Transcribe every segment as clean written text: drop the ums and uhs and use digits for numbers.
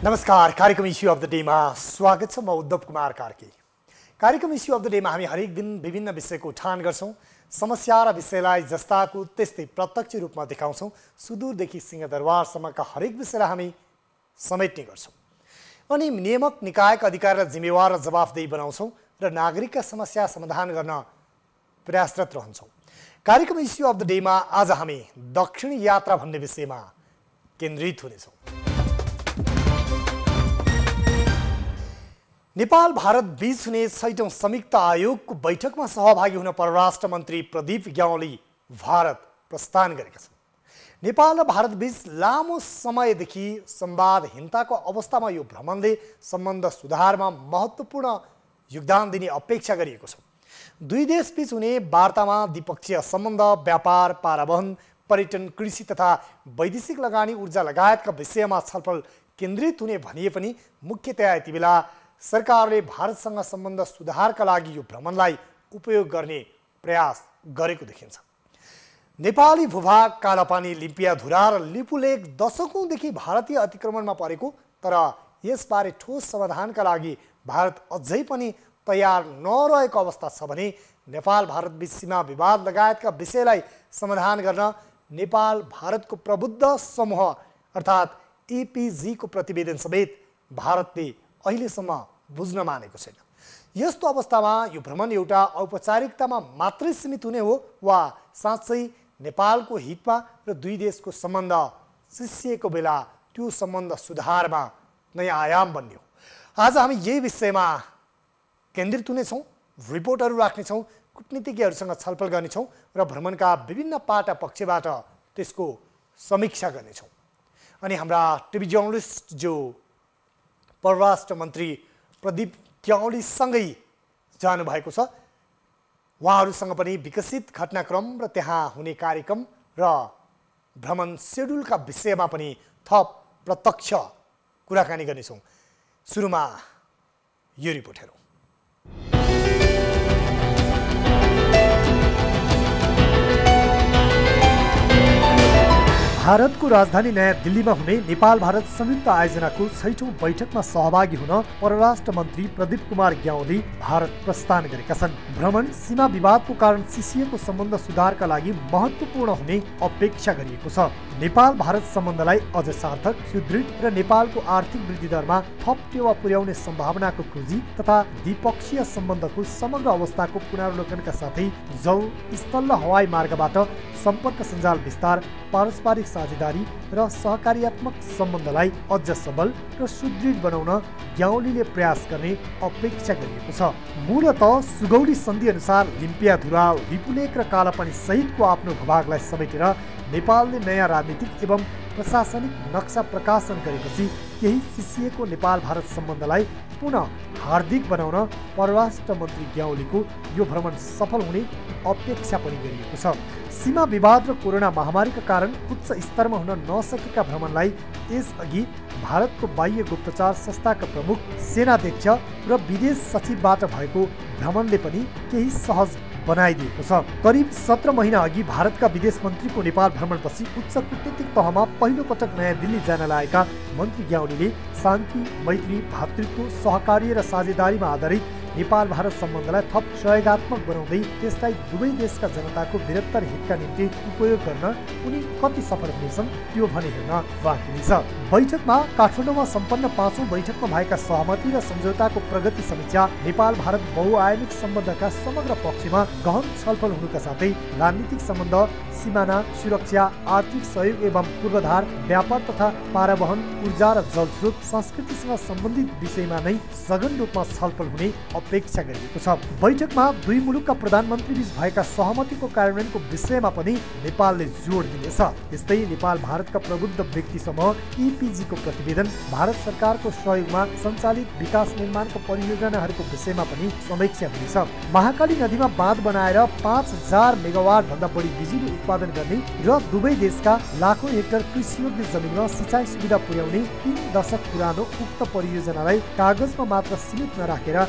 नमस्कार, कार्यक्रम issue of the डेमा स्वागत छ। म उद्धव कुमार कार्की। कार्यक्रम इश्यू अफ द डेमा हामी हरेक दिन विभिन्न विषयको उठान गर्छौं। समस्या र विषयलाई जस्ताको त्यस्तै प्रत्यक्ष रूपमा देखाउँछौं। सुदूरदेखि सिंहदरबारसम्मका हरेक विषयलाई हामी समेट्ने गर्छौं अनि नियामक निकायका अधिकारलाई जिम्मेवार र जवाफदेही बनाउँछौं र नागरिकका समस्या समाधान गर्न प्रयासरत रहन्छौं। कार्यक्रम इश्यू अफ द डेमा आज हामी दक्षिण यात्रा भन्ने विषयमा केन्द्रित हुनेछौं। नेपाल भारत बीच हुने 6औं संयुक्त आयोगको बैठकमा सहभागी हुन परराष्ट्र मन्त्री प्रदीप ग्यावाली भारत प्रस्थान गरेका छन्। नेपाल र भारत बीच लामो समयदेखि संवादहीनताको अवस्थामा यो भ्रमणले सम्बन्ध सुधारमा महत्त्वपूर्ण योगदान दिने अपेक्षा गरिएको छ। दुई देशबीच हुने वार्तामा द्विपक्षीय सम्बन्ध, व्यापार, पारावहन, पर्यटन, कृषि तथा वैदेशिक लगानी, ऊर्जा लगायतका विषयमा छलफल केन्द्रित हुने भनिए पनि मुख्यतया यति बेला सरकारले भारतसँग सम्बन्ध सुधारका लागि यो भ्रमणलाई उपयोग गर्ने प्रयास गरेको देखिन्छ। नेपाली भूभाग, कालापानी, लिम्पियाधुरा र लिपुलेक दशकौंदेखि भारतीय अतिक्रमणमा परेको, तर यसबारे ठोस समाधानका लागि भारत अझै पनि तयार नरहेको अवस्था छ भने नेपाल भारत बीच सीमा विवाद लगायतका विषयलाई समाधान गर्न नेपाल भारतको प्रबुद्ध समूह अर्थात् एपीजी को प्रतिवेदन समेत भारतले अहिलेसम्म बुझ्न मानेको छैन। यस्तो अवस्थामा यो भ्रमण एउटा औपचारिकतामा मात्रै सीमित हुने हो वा साँच्चै नेपालको हितमा र दुई देशको सम्बन्ध सिसिएको बेला त्यो सम्बन्ध सुधारमा नयाँ आयाम बन्ने हो? आज हामी यही विषयमा केन्द्रित हुनेछौँ, रिपोर्टहरू राख्नेछौँ, कूटनीतिज्ञहरूसँग छलफल गर्नेछौँ र भ्रमणका विभिन्न पाटा पक्षबाट त्यसको समीक्षा गर्नेछौँ। अनि हाम्रा टिभी जर्नलिस्ट जो परराष्ट्र मन्त्री प्रदीप ग्यावालीसँगै जानुभएको छ, उहाँहरूसँग पनि विकसित घटनाक्रम र त्यहाँ हुने कार्यक्रम र भ्रमण सेड्युलका विषयमा पनि थप प्रत्यक्ष कुराकानी गर्नेछौँ। सुरुमा यो रिपोर्टहरू। भारतको राजधानी नयाँ दिल्लीमा हुने नेपाल भारत संयुक्त आयोजनाको 6औं बैठकमा सहभागी हुन परराष्ट्र मन्त्री प्रदीप कुमार ग्यावाली भारत प्रस्थान गरेका छन्। भ्रमण सीमा विवादको कारण सिसिएको सम्बन्ध सुधारका लागि महत्त्वपूर्ण हुने अपेक्षा गरिएको छ। नेपाल भारत सम्बन्धलाई अझ सार्थक, सुदृढ र नेपालको आर्थिक वृद्धि दरमा थप टेवा पुर्याउने सम्भावनाको खोजी तथा द्विपक्षीय सम्बन्धको समग्र अवस्थाको पुनरावलोकनका साथै जौ, स्थल र हवाई मार्गबाट सम्पर्क सञ्जाल विस्तार, पारस्परिक साझेदारी र सहकार्यात्मक सम्बन्धलाई अझ सबल र सुदृढ बनाउन ग्यावालीले प्रयास गर्ने अपेक्षा गरिएको छ। मूलतः सुगौली सन्धि अनुसार लिम्पियाधुरा, लिपुलेक र कालापानी सहितको आफ्नो भूभागलाई समेटेर नेपालले नयाँ राजनीतिक एवं प्रशासनिक नक्सा प्रकाशन गरेपछि केही सिसिएको नेपाल भारत सम्बन्धलाई पुनः हार्दिक बनाउन परराष्ट्र मन्त्री ग्यावालीको यो भ्रमण सफल हुने अपेक्षा पनि गरिएको छ। सीमा विवाद र कोरोना महामारीका कारण उच्च स्तरमा हुन नसकेका भ्रमणलाई यसअघि भारतको बाह्य गुप्तचर संस्थाका प्रमुख, सेनाध्यक्ष र विदेश सचिवबाट भएको भ्रमणले पनि केही सहज बनाइदिएको छ। करिब 17 महिना अघि भारतका विदेश मन्त्रीको नेपाल भ्रमणपछि उच्च कूटनीतिक तहमा पहिलो पटक नयाँ दिल्ली जान लागेका मन्त्री ग्यावालीले शान्ति, मैत्री, भातृत्व, सहकार्य र साझेदारीमा आधारित नेपाल भारत सम्बन्धलाई थप सहयोगात्मक बनाउँदै त्यसलाई दुवै देशका जनताको बृहत्तर हितका निम्ति उपयोग गर्न उनी कति सफल हुनेछन् त्यो भने हेर्न बाँकी नै छ। बैठकमा काठमाडौँमा सम्पन्न 5औं बैठकमा भएका सहमति र सम्झौताको प्रगति समीक्षा, नेपाल भारत बहुआयामिक सम्बन्धका समग्र पक्षमा गहन छलफल हुनुका साथै राजनीतिक सम्बन्ध, सिमाना सुरक्षा, आर्थिक सहयोग एवं पूर्वाधार, व्यापार तथा पारावहन, ऊर्जा र जलस्रोत, संस्कृतिसँग सम्बन्धित विषयमा नै सघन रूपमा छलफल हुने अपेक्षा गरिएको छ। बैठकमा दुई मुलुकका प्रधानमन्त्री बीच भएका सहमतिको कार्यान्वयनको विषयमा पनि नेपालले जोड दिनेछ। त्यस्तै नेपाल भारतका प्रबुद्ध व्यक्ति समूह एपीजी को प्रतिवेदन, भारत सरकारको सहयोगमा सञ्चालित विकास निर्माणको परियोजनाहरूको विषयमा पनि समीक्षा हुनेछ। महाकाली नदीमा बाँध बनाएर 5000 मेगावाट भन्दा बढी बिजुली उत्पादन गर्ने र दुवै देशका लाखौं हेक्टर कृषियोग्य जमिनमा सिँचाइ सुविधा पुर्याउने 3 दशक पुरानो उक्त परियोजनालाई कागजमा मात्र सीमित नराखेर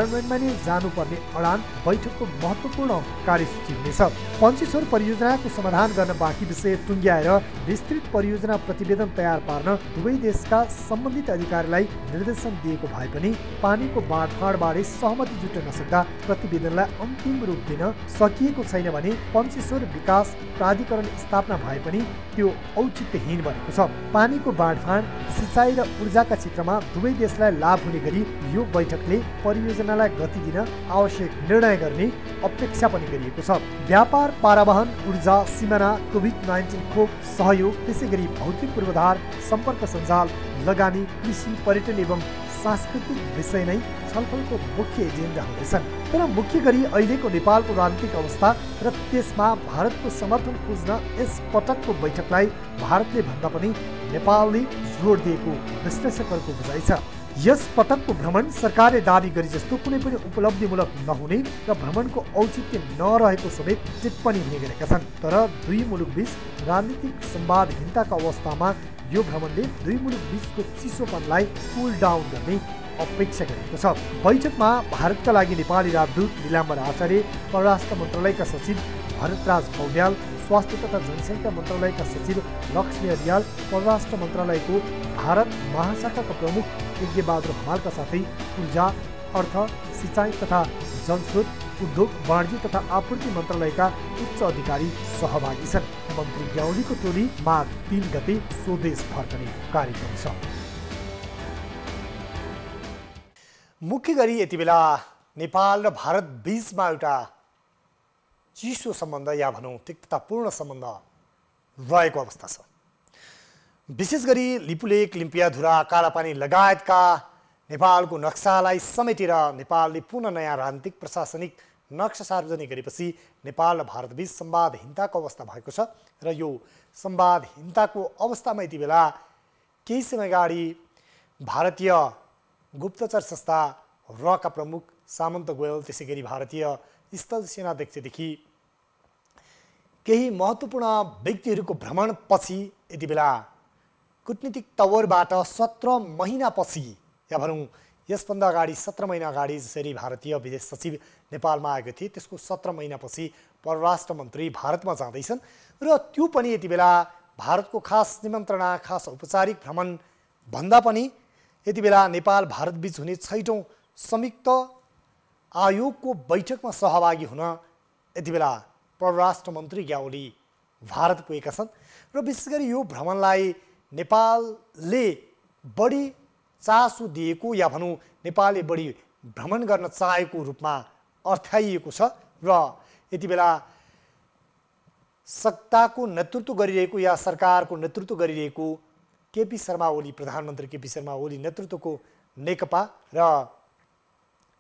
कार्यान्वयनमा नै जानुपर्ने अडान बैठकको महत्त्वपूर्ण कार्यसूची हुनेछ। पञ्चेश्वर परियोजनाको समाधान गर्न बाँकी विषय टुङ्ग्याएर विस्तृत परियोजना प्रतिवेदन तयार पार्न दुवै देशका सम्बन्धित अधिकारीलाई निर्देशन दिएको भए पनि पानीको बाँडफाँडबारे सहमति जुट्न नसक्दा प्रतिवेदनलाई अन्तिम रूप दिन सकिएको छैन भने पञ्चेश्वर विकास प्राधिकरण स्थापना भए पनि त्यो औचित्यहीन बनेको छ। पानीको बाँडफाँड, सिँचाइ र ऊर्जाका क्षेत्रमा दुवै देशलाई लाभ हुने गरी यो बैठकले परियोजनालाई गति दिन आवश्यक निर्णय गर्ने अपेक्षा पनि गरिएको छ। व्यापार, पारावहन, ऊर्जा, सिमाना, कोभिड-19 खोप सहयोग, त्यसै गरी भौतिक पूर्वाधार, सम्पर्क सञ्जाल, लगानी, कृषि, पर्यटन एवं सांस्कृतिक विषय नै छलफलको मुख्य एजेन्डा हुनेछन्। तर मुख्य गरी अहिलेको नेपालको राजनीतिक अवस्था र त्यसमा भारतको समर्थन खोज्न यस पटकको बैठकलाई भारतले भन्दा पनि नेपालले जोड दिएको विश्लेषकहरूको बुझाइ छ। यस पटकको भ्रमण सरकारले दाबी गरे जस्तो कुनै पनि उपलब्धिमूलक नहुने र भ्रमणको औचित्य नरहेको समेत टिप्पणी हुने गरेका छन्। तर दुई मुलुकबीच राजनीतिक संवादहीनताको अवस्थामा यो भ्रमणले दुई मुलुकबीचको चिसोपनलाई कुल डाउन गर्ने अपेक्षा गरेको छ। बैठकमा भारतका लागि नेपाली राजदूत निलाम्बर आचार्य, परराष्ट्र मन्त्रालयका सचिव भरतराज पौड्याल, स्वास्थ्य तथा जनसङ्ख्या मन्त्रालयका सचिव लक्ष्मी अरियाल, परराष्ट्र मन्त्रालयको भारत महाशाखाका प्रमुख यज्ञबहादुर हमालका साथै ऊर्जा, अर्थ, सिँचाइ तथा जलस्रोत, उद्योग, वाणिज्य तथा आपूर्ति मन्त्रालयका उच्च अधिकारी सहभागी छन्। मन्त्री ग्यावालीको टोली माघ 3 गते स्वदेश फर्कने कार्यक्रम छ। मुख्य गरी यति बेला नेपाल र भारत बीचमा एउटा चिसो सम्बन्ध या भनौँ तिक्ततापूर्ण सम्बन्ध रहेको अवस्था छ। विशेष गरी लिपुलेक, लिम्पियाधुरा, कालापानी लगायतका नेपालको नक्सालाई समेटेर नेपालले पुनः नयाँ राजनीतिक प्रशासनिक नक्सा सार्वजनिक गरेपछि नेपाल र भारतबीच संवादहीनताको अवस्था भएको छ र यो संवादहीनताको अवस्थामा यति बेला केही समय अगाडि भारतीय गुप्तचर संस्था रका प्रमुख सामन्त गोयल, त्यसै गरी भारतीय स्थल सेनाध्यक्षदेखि केही महत्त्वपूर्ण व्यक्तिहरूको भ्रमणपछि यति बेला कूटनीतिक तवरबाट 17 महिनापछि या भनौँ यसभन्दा अगाडि 17 महिना अगाडि जसरी भारतीय विदेश सचिव नेपालमा आएको थिए त्यसको 17 महिनापछि परराष्ट्र मन्त्री भारतमा जाँदैछन् र त्यो पनि यति बेला भारतको खास निमन्त्रणा, खास औपचारिक भ्रमण भन्दा पनि यति बेला नेपाल भारत बीच हुने 6औं संयुक्त आयोगको बैठकमा सहभागी हुन यति बेला परराष्ट्र मन्त्री ग्यावाली भारत पुगेका छन् र विशेष गरी यो भ्रमणलाई नेपालले बढी चासो दिएको या भनौँ नेपालले बढी भ्रमण गर्न चाहेको रूपमा अर्थाइएको छ र यति बेला सत्ताको नेतृत्व गरिरहेको या सरकारको नेतृत्व गरिरहेको केपी शर्मा ओली, प्रधानमन्त्री केपी शर्मा ओली नेतृत्वको नेकपा र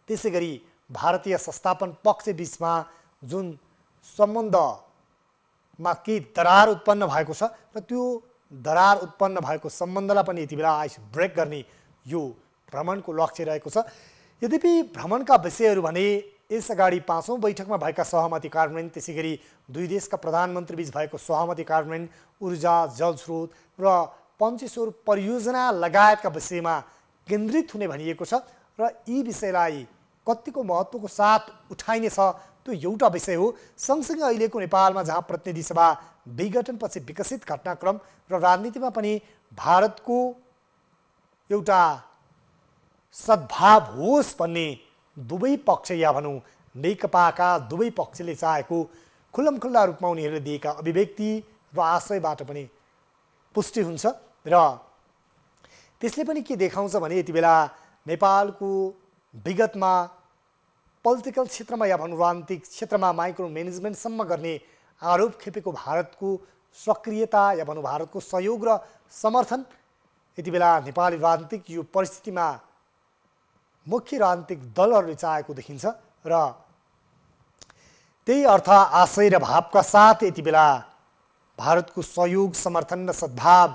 त्यसै गरी भारतीय संस्थापन पक्ष बीचमा जुन सम्बन्धमा केही दरार उत्पन्न भएको छ र त्यो दरार उत्पन्न भएको सम्बन्धलाई पनि यति बेला आइस ब्रेक गर्ने यो भ्रमणको लक्ष्य रहेको छ। यद्यपि भ्रमणका विषयहरू भने यसअगाडि 5औं बैठकमा भएका सहमति कार्यान्वयन, त्यसै गरी दुई देशका प्रधानमन्त्री बीच भएको सहमति कार्यान्वयन, ऊर्जा, जलस्रोत र पञ्चेश्वर परियोजना लगायतका विषयमा केन्द्रित हुने भनिएको छ र यी विषयलाई कतिको महत्त्वको साथ उठाइनेछ त्यो एउटा विषय हो। सँगसँगै अहिलेको नेपालमा जहाँ प्रतिनिधि सभा विघटनपछि विकसित घटनाक्रम र राजनीतिमा पनि भारतको एउटा सद्भाव होस् भन्ने दुवै पक्ष या भनौँ नेकपाका दुवै पक्षले चाहेको खुल्लमखुल्ला रूपमा उनीहरूले दिएका अभिव्यक्ति र आशयबाट पनि पुष्टि हुन्छ र त्यसले पनि के देखाउँछ भने यति बेला नेपालको विगतमा पोलिटिकल क्षेत्रमा या भनौँ राजनीतिक क्षेत्रमा माइक्रो म्यानेजमेन्टसम्म गर्ने आरोप खेपेको भारतको सक्रियता या भनौँ भारतको सहयोग र समर्थन यति बेला नेपाली राजनीतिक यो परिस्थितिमा मुख्य राजनीतिक दलहरूले चाहेको देखिन्छ र त्यही अर्थ, आशय र भावका साथ यति बेला भारतको सहयोग, समर्थन र सद्भाव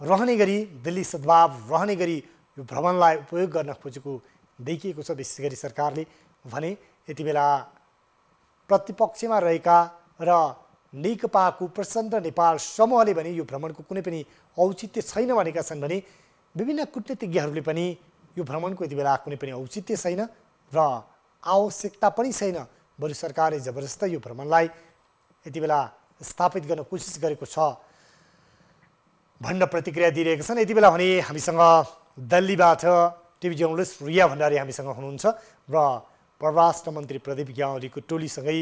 रहने गरी, दिल्ली सद्भाव रहने गरी यो भ्रमणलाई उपयोग गर्न खोजेको देखिएको छ। विशेष गरी सरकारले भने यति बेला प्रतिपक्षमा रहेका र नेकपाको प्रचण्ड नेपाल समूहले भने यो भ्रमणको कुनै पनि औचित्य छैन भनेका छन् भने विभिन्न कूटनीतिज्ञहरूले पनि यो भ्रमणको यति बेला कुनै पनि औचित्य छैन र आवश्यकता पनि छैन, बरु सरकारले जबरजस्ती यो भ्रमणलाई यति बेला स्थापित गर्न कोसिस गरेको छ भन्न प्रतिक्रिया दिइरहेका छन्। यति बेला भने हामीसँग दिल्लीबाट टिभी जर्नलिस्ट रिया भण्डारी हामीसँग हुनुहुन्छ र परराष्ट्र मन्त्री प्रदीप ग्यावालीको टोलीसँगै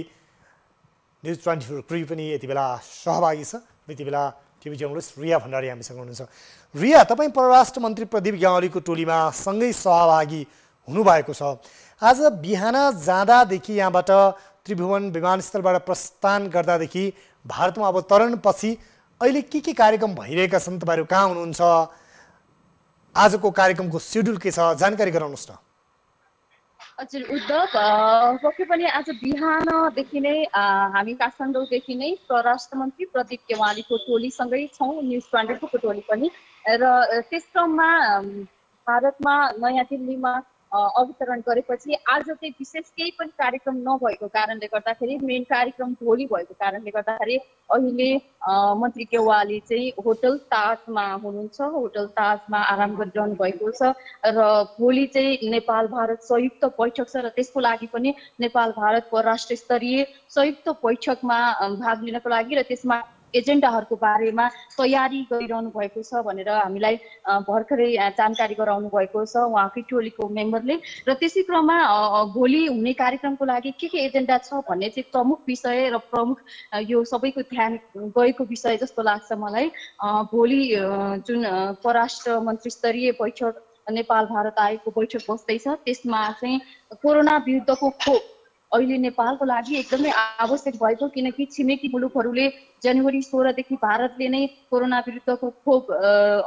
न्युज 24 क्रू पनि यति बेला सहभागी छ। यति बेला टिभी जर्नलिस्ट रिया भण्डारी हामीसँग हुनुहुन्छ। रिया, तपाईँ परराष्ट्र मन्त्री प्रदीप ग्यावालीको टोलीमा सँगै सहभागी हुनुभएको छ। आज बिहान जाँदादेखि यहाँबाट त्रिभुवन विमानस्थलबाट प्रस्थान गर्दादेखि भारतमा अवतरणपछि अहिले के कार्यक्रम भइरहेका छन्? तपाईँहरू कहाँ हुनुहुन्छ? आजको कार्यक्रमको सेड्युल के छ? जानकारी गराउनुहोस् न। हजुर उद्धव, पक्कै पनि आज बिहानदेखि नै हामी काठमाडौँदेखि नै परराष्ट्र मन्त्री प्रदीप ग्यावालीको टोलीसँगै छौँ, न्युज 24 को टोली पनि। र त्यस क्रममा भारतमा नयाँ दिल्लीमा अवतरण गरेपछि आज चाहिँ विशेष केही पनि कार्यक्रम नभएको कारणले गर्दाखेरि, मेन कार्यक्रम भोलि भएको कारणले गर्दाखेरि अहिले मन्त्री ग्यावाली चाहिँ होटल ताजमा हुनुहुन्छ। होटल ताजमा आराम गरिरहनु भएको छ र भोलि चाहिँ नेपाल भारत संयुक्त बैठक छ र त्यसको लागि पनि नेपाल भारत परराष्ट्र स्तरीय संयुक्त बैठकमा भाग लिनको लागि र त्यसमा एजेन्डाहरूको बारेमा तयारी गरिरहनु भएको छ भनेर हामीलाई भर्खरै जानकारी गराउनु भएको छ उहाँकै टोलीको मेम्बरले। र त्यसै क्रममा भोलि हुने कार्यक्रमको लागि के एजेन्डा छ भन्ने चाहिँ प्रमुख विषय र प्रमुख यो सबैको ध्यान गएको विषय जस्तो लाग्छ मलाई। भोलि जुन परराष्ट्र मन्त्री स्तरीय बैठक नेपाल भारत आयोगको बैठक बस्दैछ, त्यसमा चाहिँ कोरोना विरुद्धको खोप अहिले नेपालको लागि एकदमै आवश्यक भएको, किनकि छिमेकी मुलुकहरूले जनवरी 16 देखि भारतले नै कोरोना विरुद्धको खोप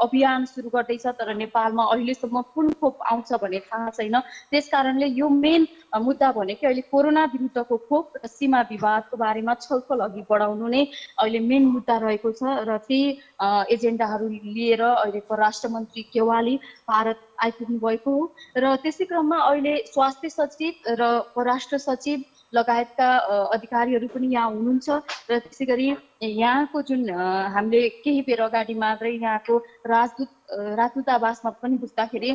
अभियान सुरु गर्दैछ, तर नेपालमा अहिलेसम्म कुन खोप आउँछ भन्ने थाहा छैन। त्यसकारणले यो मेन मुद्दा भनेको अहिले कोरोना विरुद्धको खोप र सीमा विवादको बारेमा छलफल अघि बढाउनु नै अहिले मेन मुद्दा रहेको छ। र त्यही एजेन्डाहरू लिएर अहिले परराष्ट्र मन्त्री ग्यावाली भारत आइपुग्नु भएको हो। र त्यसै क्रममा अहिले स्वास्थ्य सचिव र परराष्ट्र सचिव लगायतका अधिकारीहरू पनि यहाँ हुनुहुन्छ। र त्यसै गरी यहाँको जुन हामीले केही बेर अगाडि मात्रै यहाँको राजदूतावासमा पनि बुझ्दाखेरि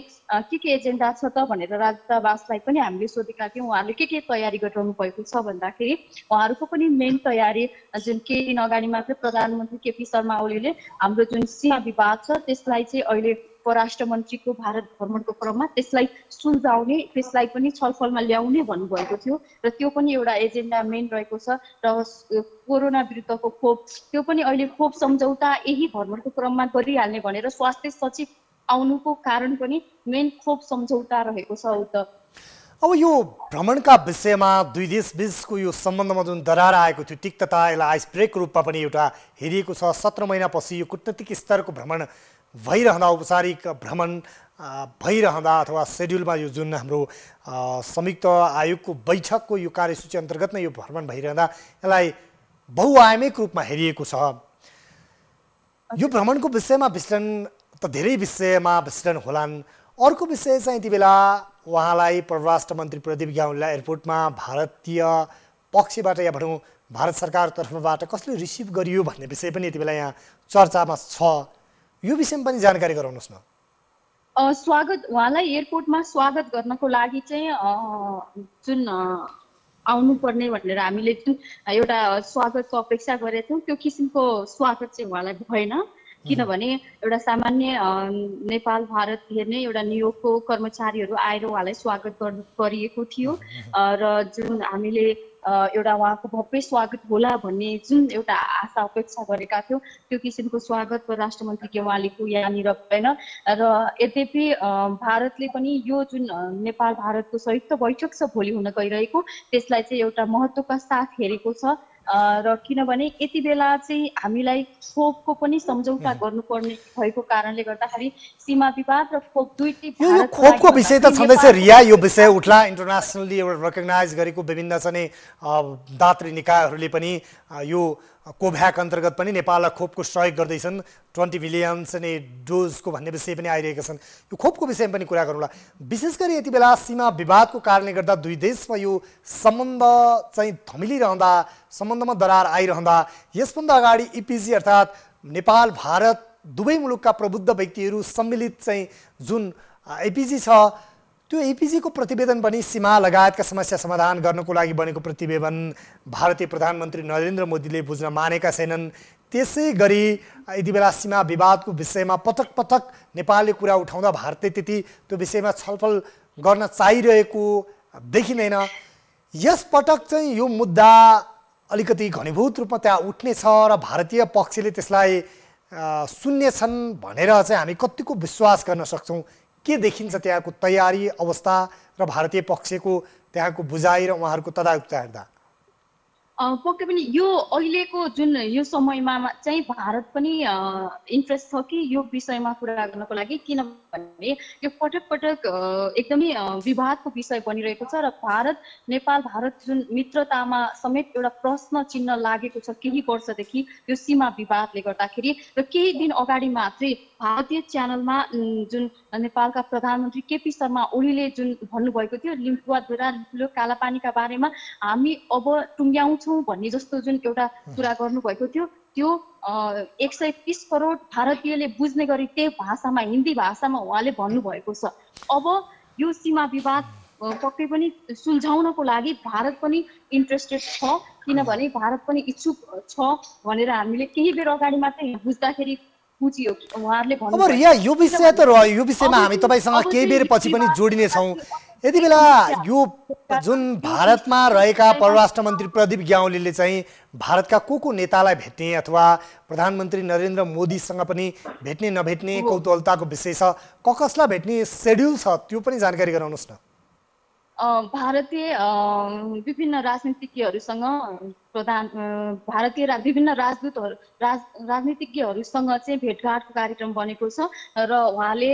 के एजेन्डा छ त भनेर राजदूतावासलाई पनि हामीले सोधेका थियौँ। उहाँहरूले के तयारी गरिरहनु भएको छ भन्दाखेरि उहाँहरूको पनि मेन तयारी जुन केही दिन अगाडि मात्रै प्रधानमन्त्री केपी शर्मा ओलीले हाम्रो जुन सीमा विवाद छ त्यसलाई चाहिँ अहिले परराष्ट्र मन्त्रीको भारत भ्रमणको क्रममा त्यसलाई सुल्झाउने, त्यसलाई पनि छलफलमा ल्याउने भन्नुभएको थियो र त्यो पनि एउटा एजेन्डा मेन रहेको छ। र कोरोना विरुद्धको खोप त्यो पनि अहिले खोप सम्झौता यही भ्रमणको क्रममा गरिहाल्ने भनेर स्वास्थ्य सचिव आउनुको कारण पनि मेन खोप सम्झौता रहेको छ। उद्धव, अब यो भ्रमणका विषयमा दुई देश बीचको यो सम्बन्धमा जुन दरार आएको थियो तिक्तता, यसलाई आइस ब्रेक रूपमा पनि एउटा हेरिएको छ। 17 महिनापछि यो कूटनीतिक स्तरको भ्रमण भइरहँदा, औपचारिक भ्रमण भइरहँदा अथवा सेड्युलमा यो जुन हाम्रो संयुक्त आयोगको बैठकको यो कार्यसूची अन्तर्गत नै यो भ्रमण भइरहँदा यसलाई बहुआयामिक रूपमा हेरिएको छ। यो भ्रमणको विषयमा विश्लेषण त धेरै विषयमा विश्लेषण होलान्। अर्को विषय चाहिँ यति बेला उहाँलाई परराष्ट्र मन्त्री प्रदीप ग्यावालीलाई एयरपोर्टमा भारतीय पक्षबाट या भनौँ भारत सरकार तर्फबाट कसले रिसिभ गरियो भन्ने विषय पनि यति बेला यहाँ चर्चामा छ। यो विषयमा पनि जानकारी गराउनुहोस् न। स्वागत, उहाँलाई एयरपोर्टमा स्वागत गर्नको लागि चाहिँ जुन आउनुपर्ने भनेर हामीले जुन एउटा स्वागतको अपेक्षा गरेका थियौँ त्यो किसिमको स्वागत चाहिँ उहाँलाई भएन। किनभने एउटा सामान्य नेपाल भारत हेर्ने एउटा नियोगको कर्मचारीहरू आएर उहाँलाई स्वागत गरिएको थियो र जुन हामीले एउटा उहाँको भव्य स्वागत होला भन्ने जुन एउटा आशा अपेक्षा गरेका थियौँ त्यो किसिमको स्वागत परराष्ट्र मन्त्री ग्यावालीको यहाँनिर भएन। र यद्यपि भारतले पनि यो जुन नेपाल भारतको संयुक्त बैठक छ भोलि हुन गइरहेको त्यसलाई चाहिँ एउटा महत्त्वका साथ हेरेको छ। र किनभने यति बेला चाहिँ हामीलाई खोपको पनि सम्झौता गर्नुपर्ने भएको कारणले गर्दाखेरि सीमा विवाद र खोप दुईटै खोपको विषय त छँदैछ रिया। यो विषय उठ्ला, इन्टरनेसनली एउटा रेकग्नाइज गरेको विभिन्न चाहिँ दात्री निकायहरूले पनि यो कोभ्याक अन्तर्गत पनि नेपाललाई खोपको सहयोग गर्दैछन्। 20 मिलियन चाहिँ डोजको भन्ने विषय पनि आइरहेका छन्। यो खोपको विषयमा पनि कुरा गरौँला। विशेष गरी यति बेला सीमा विवादको कारणले गर्दा दुई देशमा यो सम्बन्ध चाहिँ थमिलिरहँदा, सम्बन्धमा दरार आइरहँदा यसभन्दा अगाडि इपिजी अर्थात् नेपाल भारत दुवै मुलुकका प्रबुद्ध व्यक्तिहरू सम्मिलित चाहिँ जुन एपीजी छ, त्यो एपीजीको प्रतिवेदन पनि सीमा लगायतका समस्या समाधान गर्नको लागि बनेको प्रतिवेदन भारतीय प्रधानमन्त्री नरेन्द्र मोदीले बुझ्न मानेका छैनन्। त्यसै गरी यति बेला सीमा विवादको विषयमा पटक पटक नेपालले कुरा उठाउँदा भारतले त्यति त्यो विषयमा छलफल गर्न चाहिरहेको देखिँदैन। यस पटक चाहिँ यो मुद्दा अलिकति घनीभूत रूपमा त्यहाँ उठ्नेछ र भारतीय पक्षले त्यसलाई सुन्नेछन् भनेर चाहिँ हामी कतिको विश्वास गर्न सक्छौँ? के देखिन्छ त्यहाँको तयारी अवस्था र भारतीय पक्षको त्यहाँको बुझाइ र उहाँहरूको तदारुकता हेर्दा? पक्कै पनि यो अहिलेको जुन यो समयमा चाहिँ भारत पनि इन्ट्रेस्ट छ कि यो विषयमा कुरा गर्नको लागि, किनभने यो पटक पटक एकदमै विवादको विषय बनिरहेको छ र भारत नेपाल भारत जुन मित्रतामा समेत एउटा प्रश्न चिन्ह लागेको छ केही वर्षदेखि यो सीमा विवादले गर्दाखेरि। र केही दिन अगाडि मात्रै भारतीय च्यानलमा जुन नेपालका प्रधानमन्त्री केपी शर्मा ओलीले जुन भन्नुभएको थियो लिम्फुवाधुरा लिम्फुलो कालापानीका बारेमा हामी अब टुङ्ग्याउँछौँ भन्ने जस्तो जुन एउटा कुरा गर्नुभएको थियो, त्यो 130 करोड भारतीयले बुझ्ने गरी त्यही भाषामा हिन्दी भाषामा उहाँले भन्नुभएको छ। अब यो सीमा विवाद पक्कै पनि सुल्झाउनको लागि भारत पनि इन्ट्रेस्टेड छ, किनभने भारत पनि इच्छुक छ भनेर हामीले केही बेर अगाडि मात्रै बुझ्दाखेरि बुझियो उहाँहरूले भन्नु। अब रिया यो विषय त रह्यो, यो विषयमा हामी तपाईसँग केही बेर पछि पनि जोडिनेछौँ। यति बेला यो जुन भारतमा रहेका परराष्ट्र मन्त्री प्रदीप ग्यावालीले चाहिँ भारतका को नेतालाई भेट्ने अथवा प्रधानमन्त्री नरेन्द्र मोदीसँग पनि भेट्ने नभेट्ने कौतूहलताको विषय छ, कसलाई भेट्ने सेड्युल छ त्यो पनि जानकारी गराउनुहोस् न। भारतीय विभिन्न राजनीतिज्ञहरूसँग भारतीय विभिन्न राजनीतिज्ञहरूसँग चाहिँ भेटघाटको कार्यक्रम बनेको छ र उहाँले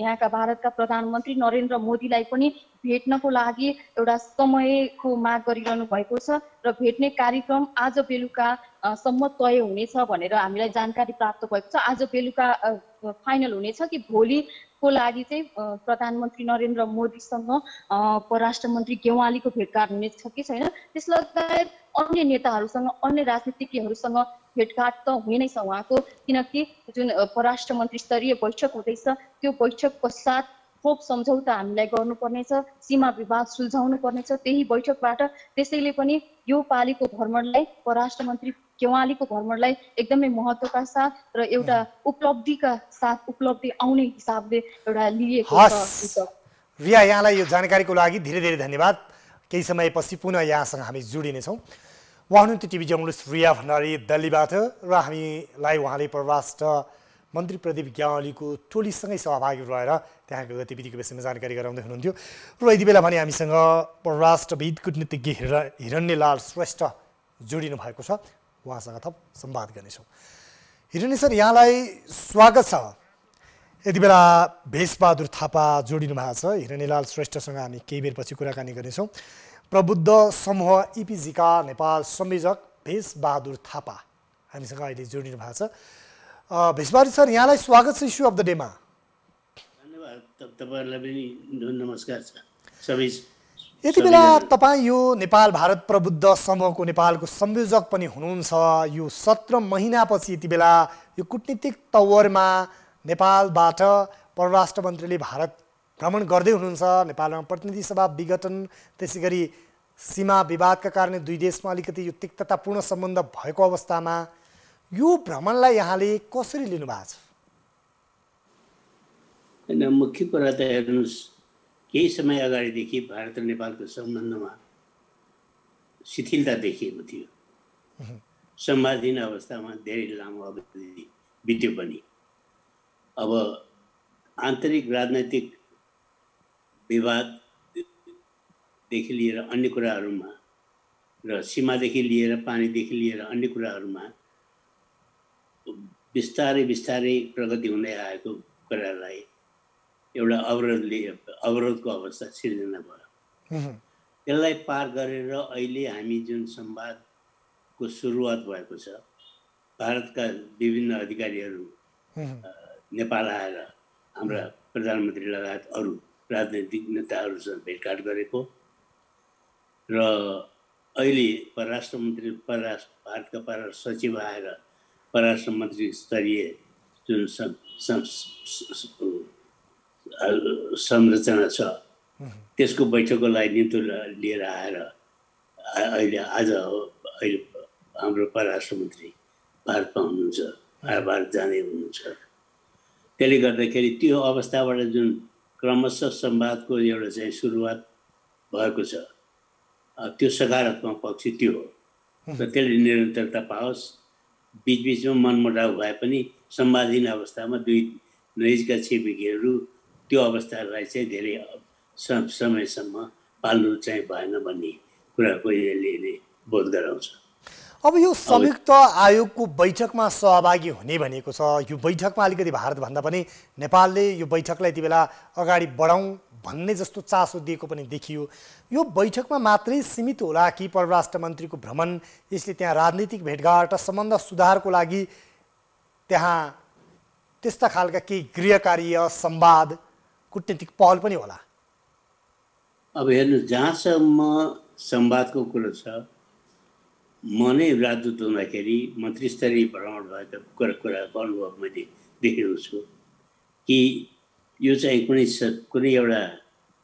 यहाँका भारतका प्रधानमन्त्री नरेन्द्र मोदीलाई पनि भेट्नको लागि एउटा समयको माग गरिरहनु भएको छ र भेट्ने कार्यक्रम आज बेलुका सम्म तय हुनेछ भनेर हामीलाई जानकारी प्राप्त भएको छ। आज बेलुका फाइनल हुनेछ कि भोलिको लागि चाहिँ प्रधानमन्त्री नरेन्द्र मोदीसँग परराष्ट्र मन्त्री गेवालीको भेटघाट हुनेछ कि छैन, त्यस लगायत अन्य नेताहरूसँग अन्य राजनीतिज्ञहरूसँग भेटघाट त हुने नै छ उहाँको, किनकि जुन परराष्ट्र मन्त्री स्तरीय बैठक हुँदैछ त्यो बैठक पश्चात थोप सम्झौता हामीलाई गर्नुपर्नेछ, सीमा विवाद सुल्झाउनु पर्नेछ त्यही बैठकबाट। त्यसैले पनि यो पालिको भ्रमणलाई परराष्ट्र मन्त्री गेवालीको भ्रमणलाई एकदमै महत्त्वका साथ र एउटा उपलब्धिका साथ उपलब्धि आउने हिसाबले एउटा लिएको छ। रिया, यहाँलाई यो जानकारीको लागि धेरै धेरै धन्यवाद। केही समयपछि पुनः यहाँसँग हामी जोडिनेछौँ। उहाँ हुनुहुन्थ्यो टिभी जर्नलिस्ट रिया भण्डारी दिल्लीबाट र हामीलाई उहाँले परराष्ट्र मन्त्री प्रदीप ग्यावालीको टोलीसँगै सहभागी रहेर त्यहाँको गतिविधिको विषयमा जानकारी गराउँदै हुनुहुन्थ्यो। र यति बेला भने हामीसँग परराष्ट्रविद कूटनीतिज्ञ हिरण्यलाल श्रेष्ठ जोडिनु भएको छ, उहाँसँग थप संवाद गर्नेछौँ। हिरण्य सर, यहाँलाई स्वागत छ। यति बेला भेषबहादुर थापा जोडिनु भएको छ। हिरण्यलाल श्रेष्ठसँग हामी केही बेरपछि कुराकानी गर्नेछौँ। प्रबुद्ध समूह इपिजीका नेपाल संयोजक भेषबहादुर थापा हामीसँग अहिले जोडिनु भएको छ। भेषबहादुर सर, यहाँलाई स्वागत छ इस्यु अफ द डेमा। धन्यवाद, तपाईँहरूलाई पनि नमस्कार छ सबै। यति बेला तपाईँ यो नेपाल भारत प्रबुद्ध समूहको नेपालको संयोजक पनि हुनुहुन्छ। यो 17 महिनापछि यति बेला यो कूटनीतिक तवरमा नेपालबाट परराष्ट्र मन्त्रीले भारत भ्रमण गर्दै हुनुहुन्छ। नेपालमा प्रतिनिधि सभा विघटन, त्यसै गरी सीमा विवादका कारण दुई देशमा अलिकति यो तिक्ततापूर्ण सम्बन्ध भएको अवस्थामा यो भ्रमणलाई यहाँले कसरी लिनुभएको छ? होइन, मुख्य कुरा त हेर्नुहोस्, केही समय अगाडिदेखि भारत र नेपालको सम्बन्धमा शिथिलता देखिएको थियो। संवादहीन अवस्थामा धेरै लामो अवधि बित्यो पनि। अब आन्तरिक राजनैतिक विवाददेखि लिएर अन्य कुराहरूमा र सीमादेखि लिएर पानीदेखि लिएर अन्य कुराहरूमा बिस्तारै बिस्तारै प्रगति हुँदै आएको कुरालाई एउटा अवरोधको अवस्था सिर्जना भयो। त्यसलाई पार गरेर अहिले हामी जुन संवादको सुरुवात भएको छ, भारतका विभिन्न अधिकारीहरू नेपाल आएर हाम्रा प्रधानमन्त्री लगायत अरू राजनैतिक नेताहरूसँग भेटघाट गरेको र अहिले भारतका परराष्ट्र सचिव आएर परराष्ट्र मन्त्री स्तरीय जुन संरचना छ त्यसको बैठकको लागि निम्तो लिएर आएर अहिले हाम्रो परराष्ट्र मन्त्री भारतमा हुनुहुन्छ, भारत जाँदै हुनुहुन्छ। त्यसले गर्दाखेरि त्यो अवस्थाबाट जुन क्रमशः संवादको एउटा चाहिँ सुरुवात भएको छ त्यो सकारात्मक पक्ष त्यो हो र त्यसले निरन्तरता पाओस्। बिचबिचमा मनमुटाव भए पनि संवादहीन अवस्थामा दुई नजिकका छिमेकीहरू त्यो अवस्थालाई चाहिँ धेरै समयसम्म पाल्नु चाहिँ भएन भन्ने कुराको यसले बोध गराउँछ। अब यो संयुक्त आयोगको बैठकमा सहभागी हुने भनेको छ। यो बैठकमा अलिकति भारतभन्दा पनि नेपालले यो बैठकलाई यति बेला अगाडि बढाउँ भन्ने जस्तो चासो दिएको पनि देखियो। यो बैठकमा मात्रै सीमित होला कि परराष्ट्र मन्त्रीको भ्रमण यसले त्यहाँ राजनीतिक भेटघाट र सम्बन्ध सुधारको लागि त्यहाँ त्यस्ता खालका केही गृहकार्य संवाद कूटनीतिक पहल पनि होला? अब हेर्नु, जहाँसम्म संवादको कुरो छ, म नै राजदूत हुँदाखेरि मन्त्री स्तरीय भ्रमण भएको कुराको अनुभव मैले देखेको छु कि यो चाहिँ कुनै एउटा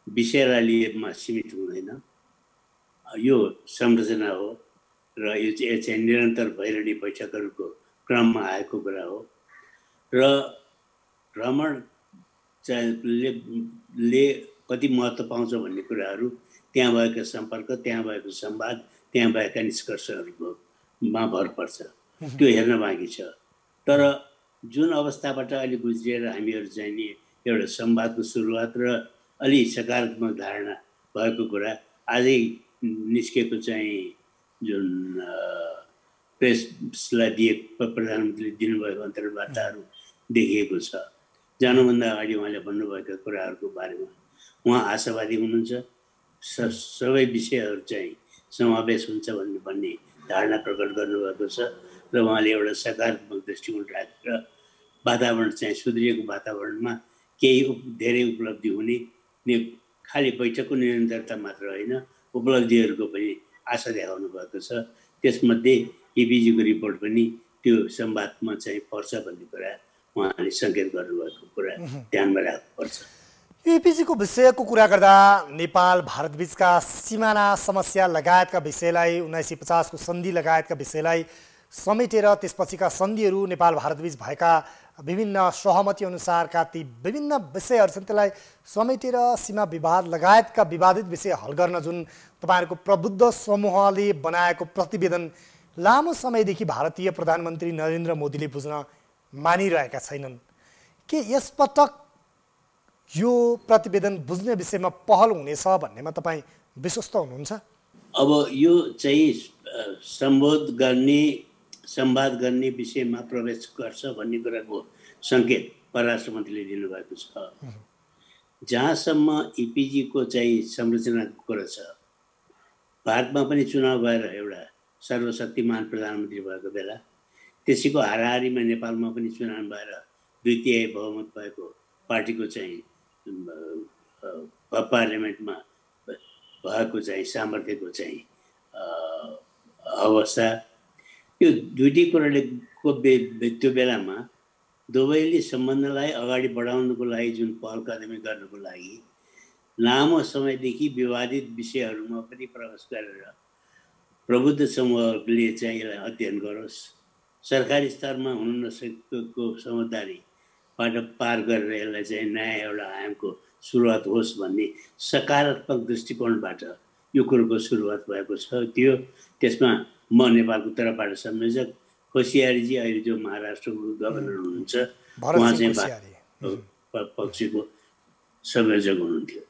विषयलाई लिएमा सीमित हुँदैन। यो संरचना हो र यो चाहिँ निरन्तर भइरहने बैठकहरूको क्रममा आएको कुरा हो र भ्रमण ले कति महत्त्व पाउँछ भन्ने कुराहरू त्यहाँ भएको सम्पर्क, त्यहाँ भएको संवाद, त्यहाँ भएका निष्कर्षहरूमा भर पर्छ। त्यो हेर्न बाँकी छ। तर जुन अवस्थाबाट अहिले गुज्रिएर हामीहरू चाहिँ नि एउटा संवादको सुरुवात र अलि सकारात्मक धारणा भएको कुरा आजै निस्केको चाहिँ जुन प्रेसलाई प्रधानमन्त्रीले दिनुभएको अन्तर्वार्ताहरू देखिएको छ। जानुभन्दा अगाडि उहाँले भन्नुभएका कुराहरूको बारेमा उहाँ आशावादी हुनुहुन्छ। सबै विषयहरू चाहिँ समावेश हुन्छ भन्ने धारणा प्रकट गर्नुभएको छ र उहाँले एउटा सकारात्मक दृष्टिकोण राखेर वातावरण चाहिँ सुध्रिएको वातावरणमा केही धेरै उपलब्धि हुने, खालि बैठकको निरन्तरता मात्र होइन उपलब्धिहरूको पनि आशा देखाउनु भएको छ। त्यसमध्ये एपीजीको रिपोर्ट पनि त्यो संवादमा चाहिँ पर्छ भन्ने कुरा उहाँले सङ्केत गर्नुभएको कुरा ध्यानमा राख्नुपर्छ। एपीजीको विषयको कुरा गर्दा नेपाल भारत बीचका सिमाना समस्या लगायतका विषयलाई 1950 को सन्धि लगायतका विषयलाई समेटेर त्यसपछिका सन्धिहरू नेपाल भारत बीच भएका विभिन्न सहमति अनुसारका ती विभिन्न विषयहरू छन् त्यसलाई समेटेर सीमा विवाद लगायतका विवादित विषय हल गर्न जुन तपाईँहरूको प्रबुद्ध समूहले बनाएको प्रतिवेदन लामो समयदेखि भारतीय प्रधानमन्त्री नरेन्द्र मोदीले बुझ्न मानिरहेका छैनन् के यसपटक यो प्रतिवेदन बुझ्ने विषयमा पहल हुनेछ भन्नेमा तपाईँ विश्वस्त हुनुहुन्छ? अब यो चाहिँ संवाद गर्ने विषयमा प्रवेश गर्छ भन्ने कुराको सङ्केत परराष्ट्र मन्त्रीले दिनुभएको छ। जहाँसम्म इपिजीको चाहिँ संरचनाको कुरा छ, भारतमा पनि चुनाव भएर एउटा सर्वशक्तिमान प्रधानमन्त्री भएको बेला त्यसैको हाराहारीमा नेपालमा पनि चुनाव भएर 2/3 बहुमत भएको पार्टीको चाहिँ पार्लियामेन्टमा भएको चाहिँ सामर्थ्यको चाहिँ अवस्था, यो दुईटै कुराले त्यो बेलामा दुवैले सम्बन्धलाई अगाडि बढाउनुको लागि जुन पहल कदमी गर्नुको लागि लामो समयदेखि विवादित विषयहरूमा पनि प्रवेश गरेर प्रबुद्ध समूहले चाहिँ यसलाई अध्ययन गरोस्, सरकारी स्तरमा हुन नसकेको समझदारीबाट पार गरेर यसलाई चाहिँ नयाँ एउटा आयामको सुरुवात होस् भन्ने सकारात्मक दृष्टिकोणबाट यो कुरोको सुरुवात भएको छ। त्यसमा म नेपालको तर्फबाट संयोजक कोसियारीजी अहिले जो महाराष्ट्रको गभर्नर हुनुहुन्छ उहाँ चाहिँ पक्षको संयोजक हुनुहुन्थ्यो।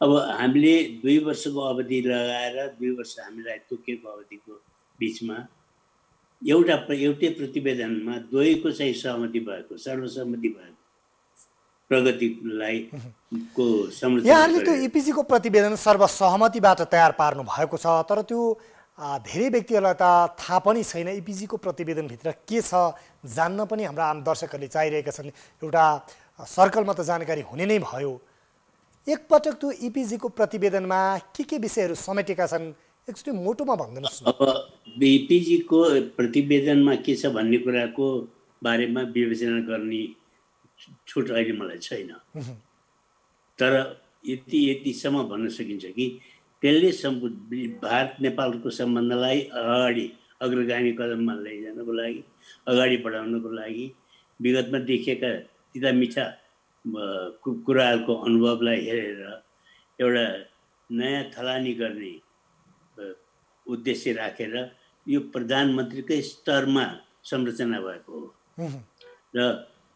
अब हामीले 2 वर्षको अवधि लगाएर 2 वर्ष हामीलाई तोकिएको अवधिको बिचमा एउटै प्रतिवेदनमा दुवैको चाहिँ सहमति भएको, सर्वसम्मति भएको प्रगतिलाई को संरचना यहाँले त्यो एपीजीको प्रतिवेदन सर्वसहमतिबाट तयार पार्नु भएको छ, तर त्यो धेरै व्यक्तिहरूलाई त थाहा पनि छैन एपीजीको प्रतिवेदनभित्र के छ जान्न पनि हाम्रा आम दर्शकहरूले चाहिरहेका छन्। एउटा सर्कलमा त जानकारी हुने नै भयो। एकपटक त्यो एपीजीको प्रतिवेदनमा के विषयहरू समेटेका छन् एकचोटि मोटोमा भनिदिनुहोस्। अब एपीजीको प्रतिवेदनमा के छ भन्ने कुराको बारेमा विवेचना गर्ने छुट अहिले मलाई छैन। तर यतिसम्म भन्न सकिन्छ कि त्यसले भारत नेपालको सम्बन्धलाई अगाडि अग्रगामी कदममा लैजानको लागि, अगाडि बढाउनको लागि विगतमा देखिएका तिता मिठा कुराहरूको अनुभवलाई हेरेर एउटा नयाँ थलानी गर्ने उद्देश्य राखेर यो प्रधानमन्त्रीकै स्तरमा संरचना भएको हो र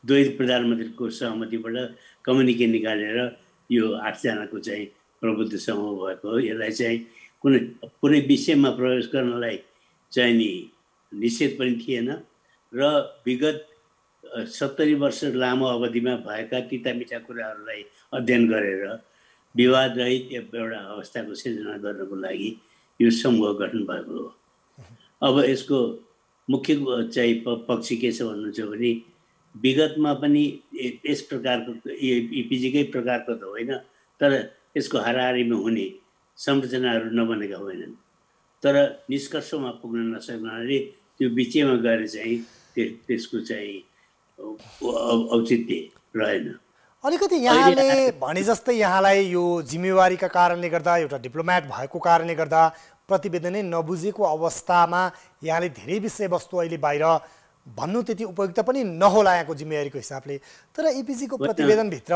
दुवै प्रधानमन्त्रीको सहमतिबाट कम्युनिके निकालेर यो 8 जनाको चाहिँ प्रबुद्ध समूह भएको हो। यसलाई चाहिँ कुनै विषयमा प्रवेश गर्नलाई चाहिँ नि निषेध पनि थिएन र विगत 70 वर्ष लामो अवधिमा भएका तितामिठा कुराहरूलाई अध्ययन गरेर विवाद रहित एउटा अवस्थाको सिर्जना गर्नको लागि यो समूह गठन भएको हो। अब यसको मुख्य चाहिँ पक्ष के छ भन्नुहुन्छ भने विगतमा पनि यस प्रकारको इपिजीकै प्रकारको त होइन, तर यसको हाराहारीमा हुने संरचनाहरू नबनेका होइनन्, तर निष्कर्षमा पुग्न नसक्नाले त्यो बिचैमा गएर चाहिँ त्यसको चाहिँ औचित्य रहेन। अलिकति यहाँले भने जस्तै यहाँलाई यो जिम्मेवारीका कारणले गर्दा, एउटा डिप्लोमेट भएको कारणले गर्दा प्रतिवेदनै नबुझेको अवस्थामा यहाँले धेरै विषयवस्तु अहिले बाहिर भन्नु त्यति उपयुक्त पनि नहोला यहाँको जिम्मेवारीको हिसाबले। तर इपिजीको प्रतिवेदनभित्र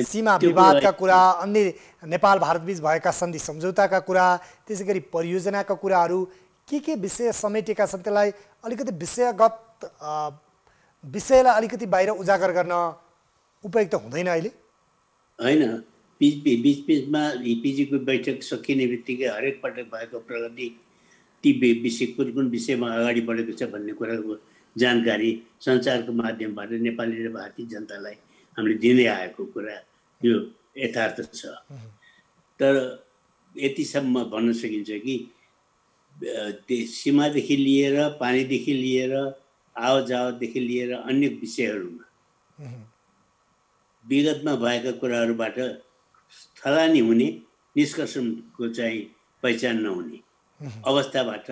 सीमा विवादका कुरा, अन्य नेपाल भारतबीच भएका सन्धि सम्झौताका कुरा, त्यसै गरी परियोजनाका कुराहरू के विषय समेटेका छन्, त्यसलाई अलिकति विषयलाई अलिकति बाहिर उजागर गर्न उपयुक्त हुँदैन अहिले? होइन, बिचमा इपिजीको बैठक सकिने बित्तिकै हरेक पटक भएको प्रगति, ती विषय कुन विषयमा अगाडि बढेको छ भन्ने कुराको जानकारी सञ्चारको माध्यमबाट नेपाली र भारतीय जनतालाई हामीले दिँदै आएको कुरा यो यथार्थ छ। तर यतिसम्म भन्न सकिन्छ कि सीमादेखि लिएर, पानीदेखि लिएर, आवजावदेखि लिएर अन्य विषयहरूमा विगतमा भएका कुराहरूबाट थलानी हुने, निष्कर्षको चाहिँ पहिचान नहुने अवस्थाबाट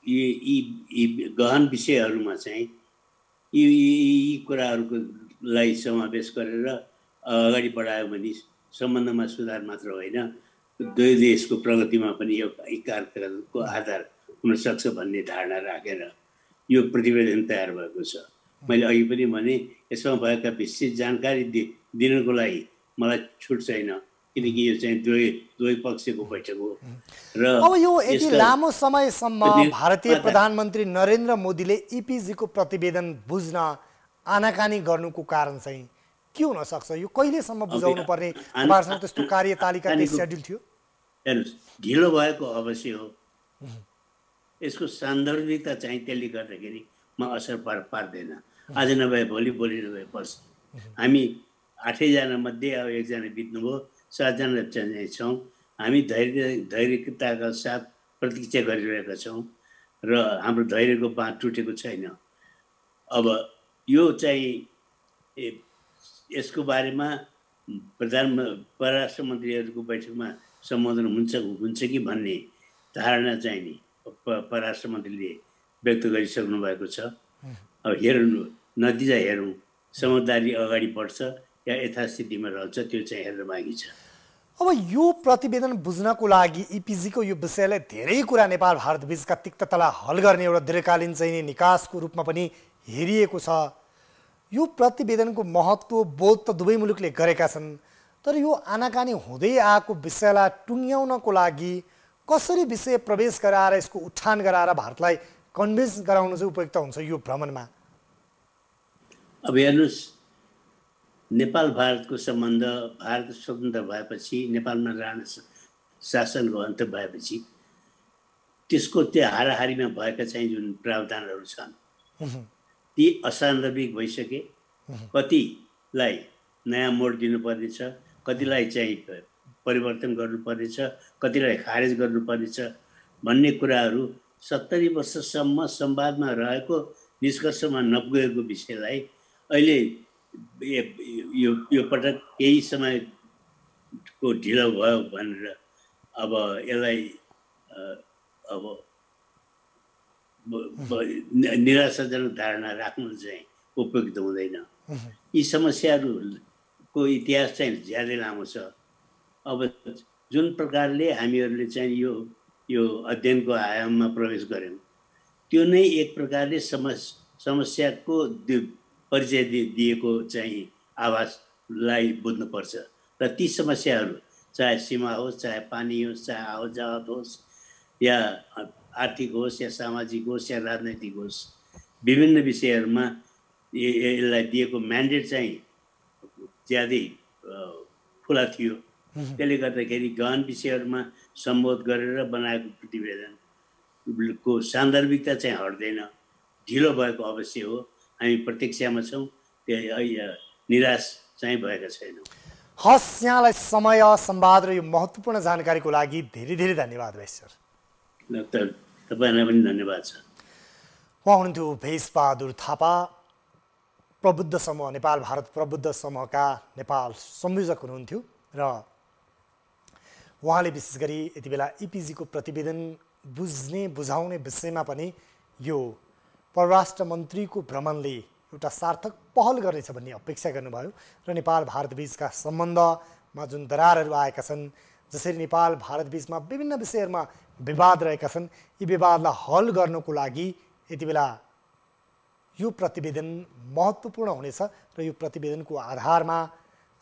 यी गहन विषयहरूमा चाहिँ यी कुराहरूलाई समावेश गरेर अगाडि बढायो भने सम्बन्धमा सुधार मात्र होइन, दुवै देशको प्रगतिमा पनि यो कार्यको आधार हुनसक्छ भन्ने धारणा राखेर यो प्रतिवेदन तयार भएको छ। मैले अघि पनि भने यसमा भएका विशेष जानकारी दिनको लागि मलाई छुट छैन, किनकि यो चाहिँ दुवै पक्षको बैठक हो। र अब यो यति लामो समयसम्म भारतीय प्रधानमन्त्री नरेन्द्र मोदीले इपिजीको प्रतिवेदन बुझ्न आनाकानी गर्नुको कारण चाहिँ के हुन सक्छ? यो कहिलेसम्म बुझाउनु पर्ने तपाईँहरूसँग त्यस्तो कार्यतालिका सेड्युल थियो? हेर्नुहोस्, ढिलो भएको अवश्य हो। यसको सान्दर्भिकता चाहिँ त्यसले गर्दाखेरि असर पार्दैन। आज नभए भोलि, भोलि नभए पर्सि। हामी 8 जना मध्ये अब 1 जना बित्नुभयो, 7 जना चाहिँ छौँ। हामी धैर्यताका साथ प्रतीक्षा गरिरहेका छौँ र हाम्रो धैर्यको बाँध टुटेको छैन। अब यो चाहिँ यसको बारेमा परराष्ट्र मन्त्रीहरूको बैठकमा सम्बोधन हुन्छ कि भन्ने धारणा चाहिँ नि परराष्ट्र मन्त्रीले व्यक्त गरिसक्नु भएको छ। अब हेर्नु, नतिजा हेरौँ, समझदारी अगाडि बढ्छ या यथास्थितिमा रहन्छ, त्यो चाहिँ हेर्न बाँकी छ। अब यो प्रतिवेदन बुझ्नको लागि इपिजीको यो विषयलाई धेरै कुरा नेपाल भारत बीचका तिक्ततालाई हल गर्ने एउटा दीर्घकालीन चाहिँ निकासको रूपमा पनि हेरिएको छ। यो प्रतिवेदनको महत्त्व बोध त दुवै मुलुकले गरेका छन्, तर यो आनाकानी हुँदै आएको विषयलाई टुङ्ग्याउनको लागि कसरी विषय प्रवेश गराएर यसको उठान गराएर भारतलाई कन्भिन्स गराउनु चाहिँ उपयुक्त हुन्छ यो भ्रमणमा? अब हेर्नुहोस्, नेपाल भारतको सम्बन्ध, भारत स्वतन्त्र भएपछि, नेपालमा राणा शासनको अन्त भएपछि त्यसको त्यो हाराहारीमा भएका चाहिँ जुन प्रावधानहरू छन् ती असान्दर्भिक भइसके। कतिलाई नयाँ मोड दिनुपर्नेछ, कतिलाई चाहिँ परिवर्तन गर्नुपर्नेछ, कतिलाई खारेज गर्नुपर्नेछ भन्ने कुराहरू 70 वर्षसम्म संवादमा रहेको, निष्कर्षमा नपुगेको विषयलाई अहिले यो पटक केही समयको ढिलो भयो भनेर अब यसलाई अब निराशाजनक धारणा राख्नु चाहिँ उपयुक्त हुँदैन। यी समस्याहरू को इतिहास चाहिँ ज्यादै लामो छ। अब जुन प्रकारले हामीहरूले चाहिँ यो अध्ययनको आयाममा प्रवेश गऱ्यौँ त्यो नै एक प्रकारले समस्याको परिचय दिएको चाहिँ आवाजलाई बुझ्नुपर्छ र ती समस्याहरू चाहे सीमा होस्, चाहे पानी होस्, चाहे आवत जावत होस्, या आर्थिक होस्, या सामाजिक होस्, या राजनैतिक होस्, विभिन्न विषयहरूमा यसलाई दिएको म्यान्डेट चाहिँ ज्यादै ठुला थियो। त्यसले गर्दाखेरि गहन विषयहरूमा सम्बोध गरेर बनाएको प्रतिवेदनको सान्दर्भिकता चाहिँ हट्दैन, ढिलो भएको अवश्य हो। हामी प्रतीक्षामा छौँ, निराश चाहिँ भएका छैनौँ। हस्, यहाँलाई समय, संवाद र यो महत्त्वपूर्ण जानकारीको लागि धेरै धेरै धन्यवाद भेष सर। तपाईँलाई पनि धन्यवाद छ। उहाँ हुनुहुन्थ्यो भेषबहादुर थापा, प्रबुद्ध समूह नेपाल भारत प्रबुद्ध समूहका नेपाल संयोजक हुनुहुन्थ्यो र उहाँले विशेष गरी यति बेला इपिजीको प्रतिवेदन बुझाउने विषयमा पनि यो परराष्ट्र मन्त्रीको भ्रमणले एउटा सार्थक पहल गर्नेछ भन्ने अपेक्षा गर्नुभयो र नेपाल भारत बीचका सम्बन्धमा जुन दरारहरू आएका छन्, जसरी नेपाल भारत बीचमा विभिन्न विषयहरूमा विवाद रहेका छन्, यी विवादलाई हल गर्नको लागि यति बेला यो प्रतिवेदन महत्त्वपूर्ण हुनेछ र यो प्रतिवेदनको आधारमा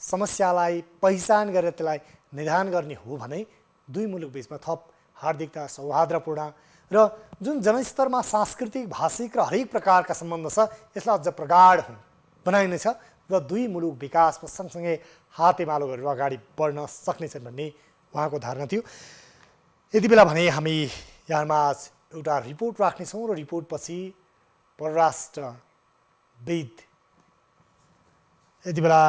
समस्यालाई पहिचान गरेर त्यसलाई निदान गर्ने हो भने दुई मुलुक बीचमा थप हार्दिकता, सौहार्दपूर्ण र जुन जनस्तरमा सांस्कृतिक, भाषिक र हरेक प्रकारका सम्बन्ध छ यसलाई अझ प्रगाढ बनाइनेछ र दुई मुलुक विकासमा सँगसँगै हातेमालो गरेर अगाडि बढ्न सक्नेछन् भन्ने उहाँको धारणा थियो। यति बेला भने हामी यहाँमा एउटा रिपोर्ट राख्नेछौँ र रिपोर्टपछि परराष्ट्रविद यति बेला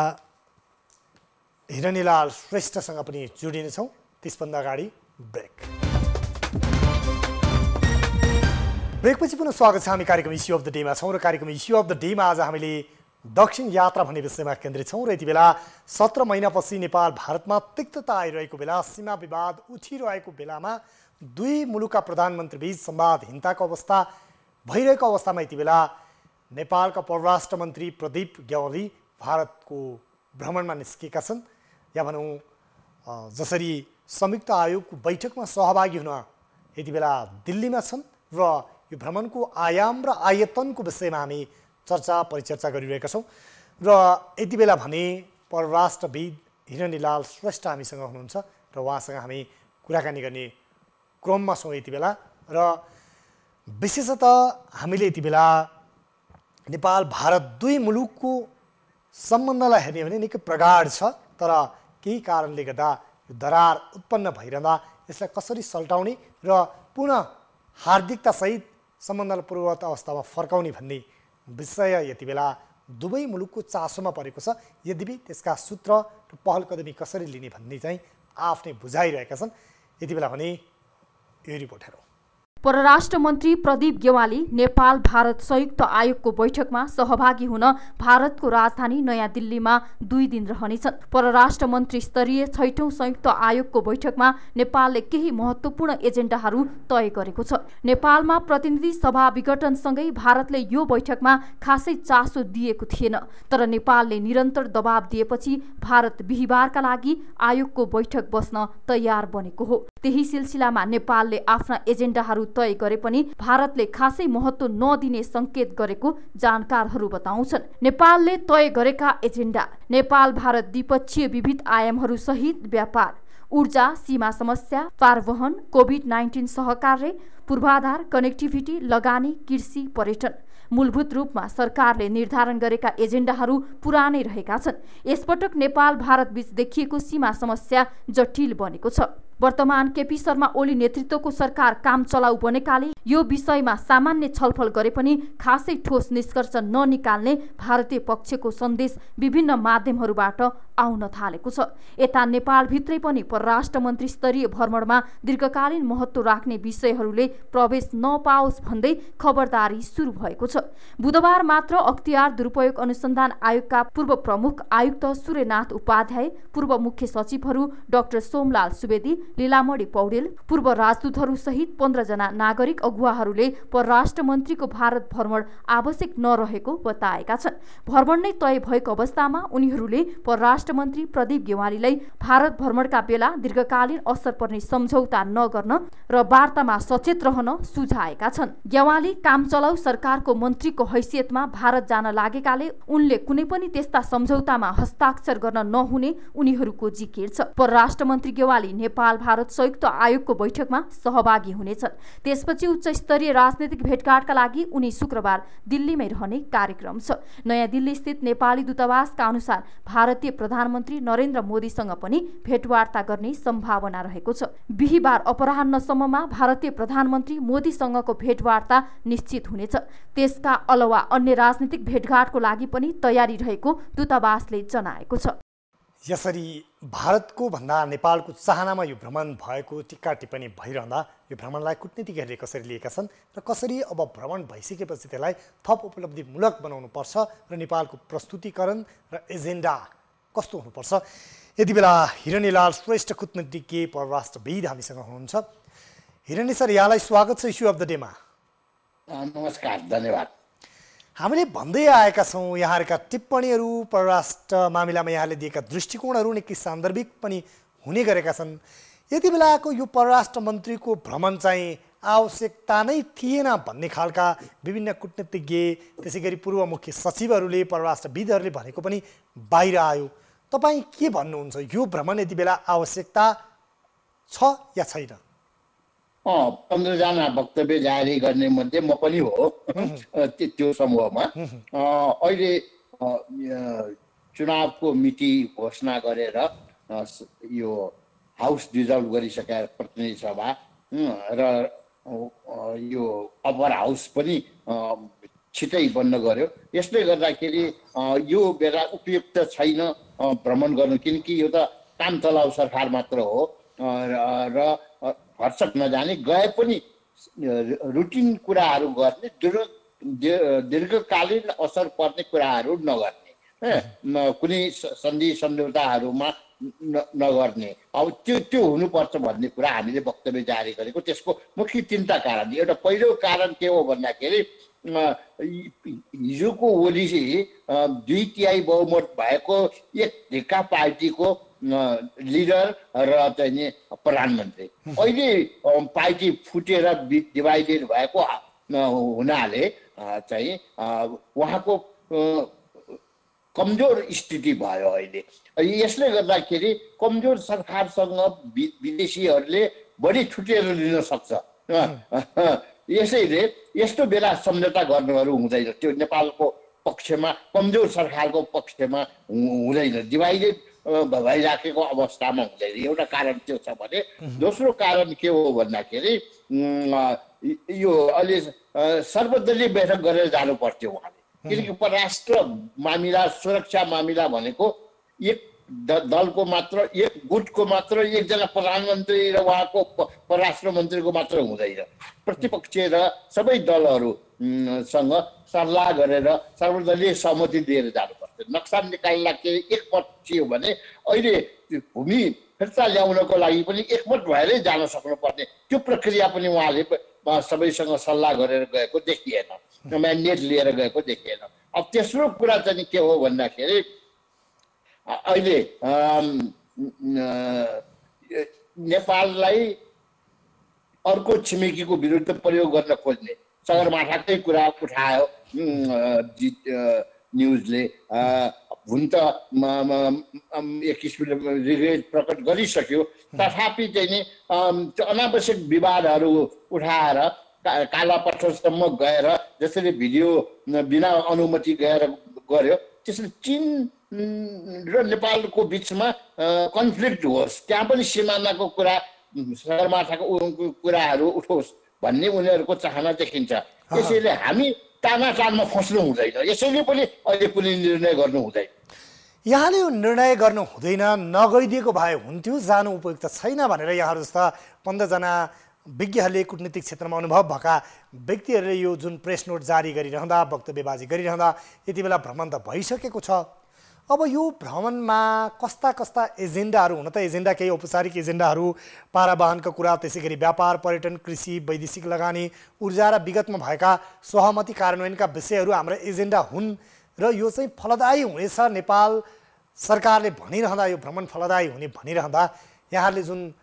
हिरणीलाल श्रेष्ठसँग पनि जोडिनेछौँ। त्यसभन्दा अगाडि ब्रेकपछि पुनः स्वागत छ। हामी कार्यक्रम इस्यु अफ द डेमा छौँ र कार्यक्रम इस्यु अफ द डेमा आज हामीले दक्षिण यात्रा भन्ने विषयमा केन्द्रित छौँ र यति बेला 17 महिनापछि नेपाल भारतमा तिक्तता आइरहेको बेला, सीमा विवाद उठिरहेको बेलामा दुई मुलुकका प्रधानमन्त्रीबीच संवादहीनताको अवस्था भइरहेको अवस्थामा यति बेला नेपालका परराष्ट्र मन्त्री प्रदीप ग्यावाली भारतको भ्रमणमा निस्केका छन्। या भनौँ जसरी संयुक्त आयोगको बैठकमा सहभागी हुन यति बेला दिल्लीमा छन् र यो भ्रमणको आयाम र आयतनको विषयमा हामी परिचर्चा गरिरहेका छौँ र यति बेला भने परराष्ट्रविद हिरणीलाल श्रेष्ठ हामीसँग हुनुहुन्छ र उहाँसँग हामी कुराकानी गर्ने क्रममा छौँ यति बेला। र विशेषतः हामीले यति बेला नेपाल भारत दुई मुलुकको सम्बन्धलाई हेर्ने भने निकै प्रगाढ छ, तर केही कारणले गर्दा यो दरार उत्पन्न भइरहँदा यसलाई कसरी सल्टाउने र पुनः हार्दिकतासहित सम्बन्धलाई पूर्ववत अवस्थामा फर्काउने भन्ने विषय यति बेला दुवै मुलुकको चासोमा परेको छ। यद्यपि त्यसका सूत्र र पहल कदमी कसरी लिने भन्ने चाहिँ आफ्नै बुझाइरहेका छन्। यति बेला भने यो रिपोर्ट हेरौँ। परराष्ट्र मन्त्री प्रदीप ग्यावाली नेपाल भारत संयुक्त आयोगको बैठकमा सहभागी हुन भारतको राजधानी नयाँ दिल्लीमा 2 दिन रहनेछन्। परराष्ट्र मन्त्री स्तरीय 6औं संयुक्त आयोगको बैठकमा नेपालले केही महत्त्वपूर्ण एजेन्डाहरू तय गरेको छ। नेपालमा प्रतिनिधि सभा विघटनसँगै भारतले यो बैठकमा खासै चासो दिएको थिएन, तर नेपालले निरन्तर दबाब दिएपछि भारत बिहीबारका लागि आयोगको बैठक बस्न तयार बनेको हो। त्यही सिलसिलामा नेपालले आफ्ना एजेन्डाहरू तय गरे पनि भारतले खासै महत्त्व नदिने संकेत गरेको जानकारहरू बताउँछन्। नेपालले तय गरेका एजेन्डा: नेपाल भारत द्विपक्षीय विविध आयामहरू सहित व्यापार, ऊर्जा, सीमा समस्या, पारवहन, कोभिड-19 सहकार्य, पूर्वाधार, कनेक्टिभिटी, लगानी, कृषि, पर्यटन। मूलभूत रूपमा सरकारले निर्धारण गरेका एजेन्डाहरू पुरानै रहेका छन्। यसपटक नेपाल भारत बीच देखिएको सीमा समस्या जटिल बनेको छ। वर्तमान केपी शर्मा ओली नेतृत्वको सरकार काम चलाउ बनेकाले यो विषयमा सामान्य छलफल गरे पनि खासै ठोस निष्कर्ष ननिकाल्ने भारतीय पक्षको सन्देश विभिन्न माध्यमहरूबाट आउन थालेको छ। यता नेपालभित्रै पनि परराष्ट्र मन्त्री स्तरीय भ्रमणमा दीर्घकालीन महत्त्व राख्ने विषयहरूले प्रवेश नपाओस् भन्दै खबरदारी सुरु भएको छ। बुधबार मात्र अख्तियार दुरुपयोग अनुसन्धान आयोगका पूर्व प्रमुख आयुक्त सूर्यनाथ उपाध्याय, पूर्व मुख्य सचिवहरू डाक्टर सोमलाल सुवेदी, लीलामणि पौडेल, पूर्व राजदूतहरू सहित 15 जना नागरिक अगुवाहरूले परराष्ट्र मन्त्रीको भारत भ्रमण आवश्यक नरहेको बताएका छन्। भ्रमण नै तय भएको अवस्थामा उनीहरूले परराष्ट्र परराष्ट्र मन्त्री प्रदीप गेवालीलाई भारत भ्रमणका बेला दीर्घकालीन असर पर्ने सम्झौता नगर्न र वार्तामा सचेत रहन सुझाएका छन्। गेवाली काम चलाउ सरकारको मन्त्रीको हैसियतमा भारत जान लागेकाले उनले कुनै पनि त्यस्ता सम्झौतामा हस्ताक्षर गर्न नहुने उनीहरूको जिकिर छ। परराष्ट्र मन्त्री गेवाली नेपाल भारत संयुक्त आयोगको बैठकमा सहभागी हुनेछन्। त्यसपछि उच्च स्तरीय राजनीतिक भेटघाटका लागि उनी शुक्रबार दिल्लीमै रहने कार्यक्रम छ। नयाँ दिल्ली स्थित नेपाली दूतावासका अनुसार भारतीय प्रधानमन्त्री नरेन्द्र मोदीसँग पनि भेटवार्ता गर्ने सम्भावना रहेको छ। बिहीबार अपराह्नसम्ममा भारतीय प्रधानमन्त्री मोदीसँगको भेटवार्ता निश्चित हुनेछ। त्यसका अलावा अन्य राजनीतिक भेटघाटको लागि पनि तयारी रहेको दूतावासले जनाएको छ। यसरी भारतको भन्दा नेपालको चाहनामा यो भ्रमण भएको टिक्का टिप्पणी भइरहँदा यो भ्रमणलाई कूटनीतिज्ञहरूले कसरी लिएका छन् र कसरी अब भ्रमण भइसकेपछि त्यसलाई थप उपलब्धिमूलक बनाउनु पर्छ र नेपालको प्रस्तुतिकरण र एजेन्डा कस्तो हुनुपर्छ, यति बेला हिरण्यलाल श्रेष्ठ कूटनीतिज्ञ परराष्ट्रविद हामीसँग हुनुहुन्छ। हिरण्य सर, यहाँलाई स्वागत छ इस्यु अफ द डेमा। नमस्कार, धन्यवाद। हामीले भन्दै आएका छौँ यहाँहरूका टिप्पणीहरू, परराष्ट्र मामिलामा यहाँले दिएका दृष्टिकोणहरू निकै सान्दर्भिक पनि हुने गरेका छन्। यति बेलाको यो परराष्ट्र मन्त्रीको भ्रमण चाहिँ आवश्यकता नै थिएन भन्ने खालका विभिन्न कूटनीतिज्ञ, त्यसै गरी पूर्व मुख्य सचिवहरूले, परराष्ट्रविदहरूले भनेको पनि बाहिर आयो। तपाईँ के भन्नुहुन्छ, यो भ्रमण यति बेला आवश्यकता छ या छैन? 15 जना वक्तव्य जारी गर्ने मध्ये म पनि हो त्यो समूहमा। अहिले चुनावको मिति घोषणा गरेर यो हाउस डिजल्भ गरिसकेका प्रतिनिधि सभा र यो अप्पर हाउस पनि छिटै बन्द गर्यो। यसले गर्दाखेरि यो बेला उपयुक्त छैन भ्रमण गर्नु, किनकि यो त काम चलाउ सरकार मात्र हो र भर्सक नजाने, गए पनि रुटिन कुराहरू गर्ने, दीर्घकालीन असर पर्ने कुराहरू नगर्ने, कुनै सन्धि सम्झौताहरूमा नगर्ने। अब त्यो हुनुपर्छ भन्ने कुरा हामीले वक्तव्य जारी गरेको। त्यसको मुख्य 3टा कारण। एउटा पहिलो कारण के हो भन्दाखेरि हिजोको ओली 2/3 बहुमत भएको एक ढिक्का पार्टीको लिडर र चाहिँ प्रधानमन्त्री, अहिले पार्टी फुटेर डिभाइडेड भएको हुनाले चाहिँ उहाँको कमजोर स्थिति भयो अहिले। यसले गर्दाखेरि कमजोर सरकारसँग विदेशीहरूले बढी छुटेर लिन सक्छ। यसैले यस्तो बेला सम्झौता गर्नुहरू हुँदैन। त्यो नेपालको पक्षमा, कमजोर सरकारको पक्षमा हुँदैन, डिभाइडेड भइराखेको अवस्थामा हुँदैन। एउटा कारण त्यो छ भने दोस्रो कारण के हो भन्दाखेरि यो अहिले सर्वदलीय बैठक गरेर जानु पर्थ्यो उहाँले, किनकि परराष्ट्र मामिला, सुरक्षा मामिला भनेको एक दलको मात्र, एक गुटको मात्र, एकजना प्रधानमन्त्री र उहाँको परराष्ट्र मन्त्रीको मात्र हुँदैन। प्रतिपक्षीय र सबै दलहरूसँग सल्लाह गरेर सर्वदलीय सहमति दिएर जानुपर्छ। नक्सा निकाल्दा के एकमत थियो भने अहिले भूमि फिर्ता ल्याउनको लागि पनि एकमत भएरै जान सक्नुपर्ने, त्यो प्रक्रिया पनि उहाँले सबैसँग सल्लाह गरेर गएको देखिएन, म्यान्डेट लिएर गएको देखिएन। अब तेस्रो कुरा चाहिँ के हो भन्दाखेरि अहिले नेपाललाई अर्को छिमेकीको विरुद्ध प्रयोग गर्न खोज्ने सगरमाथाकै कुरा उठायो न्युजले। हुन त एक किसिमले रिग्रेट प्रकट गरिसक्यो, तथापि चाहिँ नि अनावश्यक विवादहरू उठाएर कालापत्थरसम्म गएर जसरी भिडियो बिना अनुमति गर्यो, त्यसरी चीन र नेपालको बिचमा कन्फ्लिक्ट होस्, त्यहाँ पनि सिमानाको कुरा, सगरमाथाको कुराहरू उठोस् भन्ने उनीहरूको चाहना देखिन्छ। यसैले हामी तानातानमा फस्नु हुँदैन, यसैले पनि अहिले कुनै निर्णय गर्नु हुँदैन। यहाँले यो निर्णय गर्नु हुँदैन, नगरिदिएको भए हुन्थ्यो, जानु उपयुक्त छैन भनेर यहाँहरू जस्ता 15 जना विज्ञहरूले, कूटनीतिक क्षेत्रमा अनुभव भएका व्यक्तिहरूले यो जुन प्रेस नोट जारी गरिरहँदा, वक्तव्यबाजी गरिरहँदा यति बेला भ्रमण त भइसकेको छ। अब यो भ्रमणमा कस्ता कस्ता एजेन्डाहरू, हुन त एजेन्डा केही औपचारिक एजेन्डाहरू, पारावाहनका कुरा, त्यसै गरी व्यापार, पर्यटन, कृषि, वैदेशिक लगानी, ऊर्जा र विगतमा भएका सहमति कार्यान्वयनका विषयहरू हाम्रा एजेन्डा हुन् र यो चाहिँ फलदायी हुनेछ नेपाल सरकारले भनिरहँदा यो भ्रमण फलदायी हुने भनिरहँदा यहाँले जुन